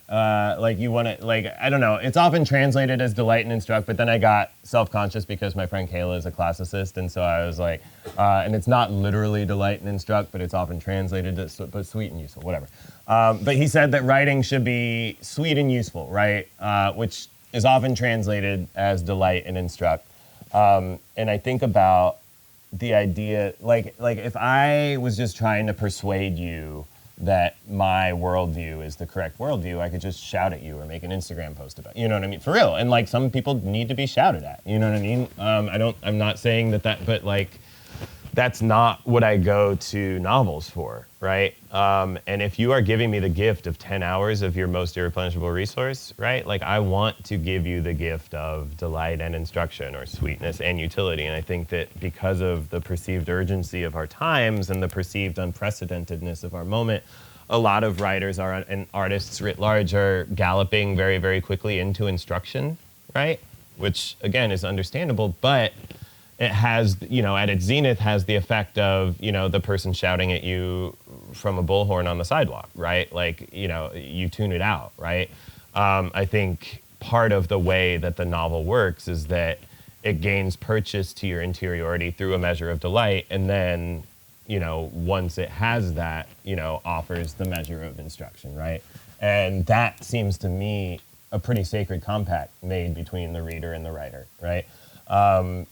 like you want to, like, I don't know, it's often translated as delight and instruct, but then I got self-conscious because my friend Kayla is a classicist, and so I was like, and it's not literally delight and instruct, but it's often translated as but sweet and useful, whatever. But he said that writing should be sweet and useful, right? Which is often translated as delight and instruct. And I think about the idea, like if I was just trying to persuade you that my worldview is the correct worldview, I could just shout at you or make an Instagram post about it. You know what I mean? For real. And like some people need to be shouted at. You know what I mean? I'm not saying that, but like that's not what I go to novels for, right? And if you are giving me the gift of 10 hours of your most irreplenishable resource, right? Like I want to give you the gift of delight and instruction or sweetness and utility. And I think that because of the perceived urgency of our times and the perceived unprecedentedness of our moment, a lot of writers and artists writ large are galloping very, very quickly into instruction, right? Which again is understandable, but it has, you know, at its zenith has the effect of, you know, the person shouting at you from a bullhorn on the sidewalk, right? Like, you know, you tune it out, right? I think part of the way that the novel works is that it gains purchase to your interiority through a measure of delight, and then, you know, once it has that, you know, offers the measure of instruction, right? And that seems to me a pretty sacred compact made between the reader and the writer, right?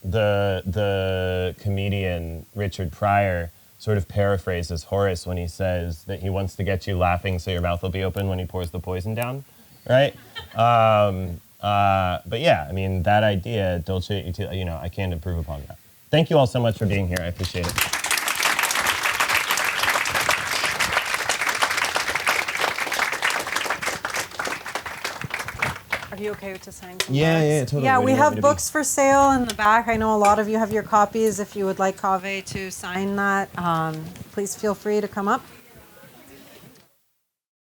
The comedian Richard Pryor sort of paraphrases Horace when he says that he wants to get you laughing so your mouth will be open when he pours the poison down, right? But yeah, I mean, that idea, dulce et utile, you know, I can't improve upon that. Thank you all so much for being here. I appreciate it. Are you okay to sign some Yeah, books? yeah, totally. Yeah, Where we do you want have me to be? books for sale in the back. I know a lot of you have your copies. If you would like Kaveh to sign that, please feel free to come up.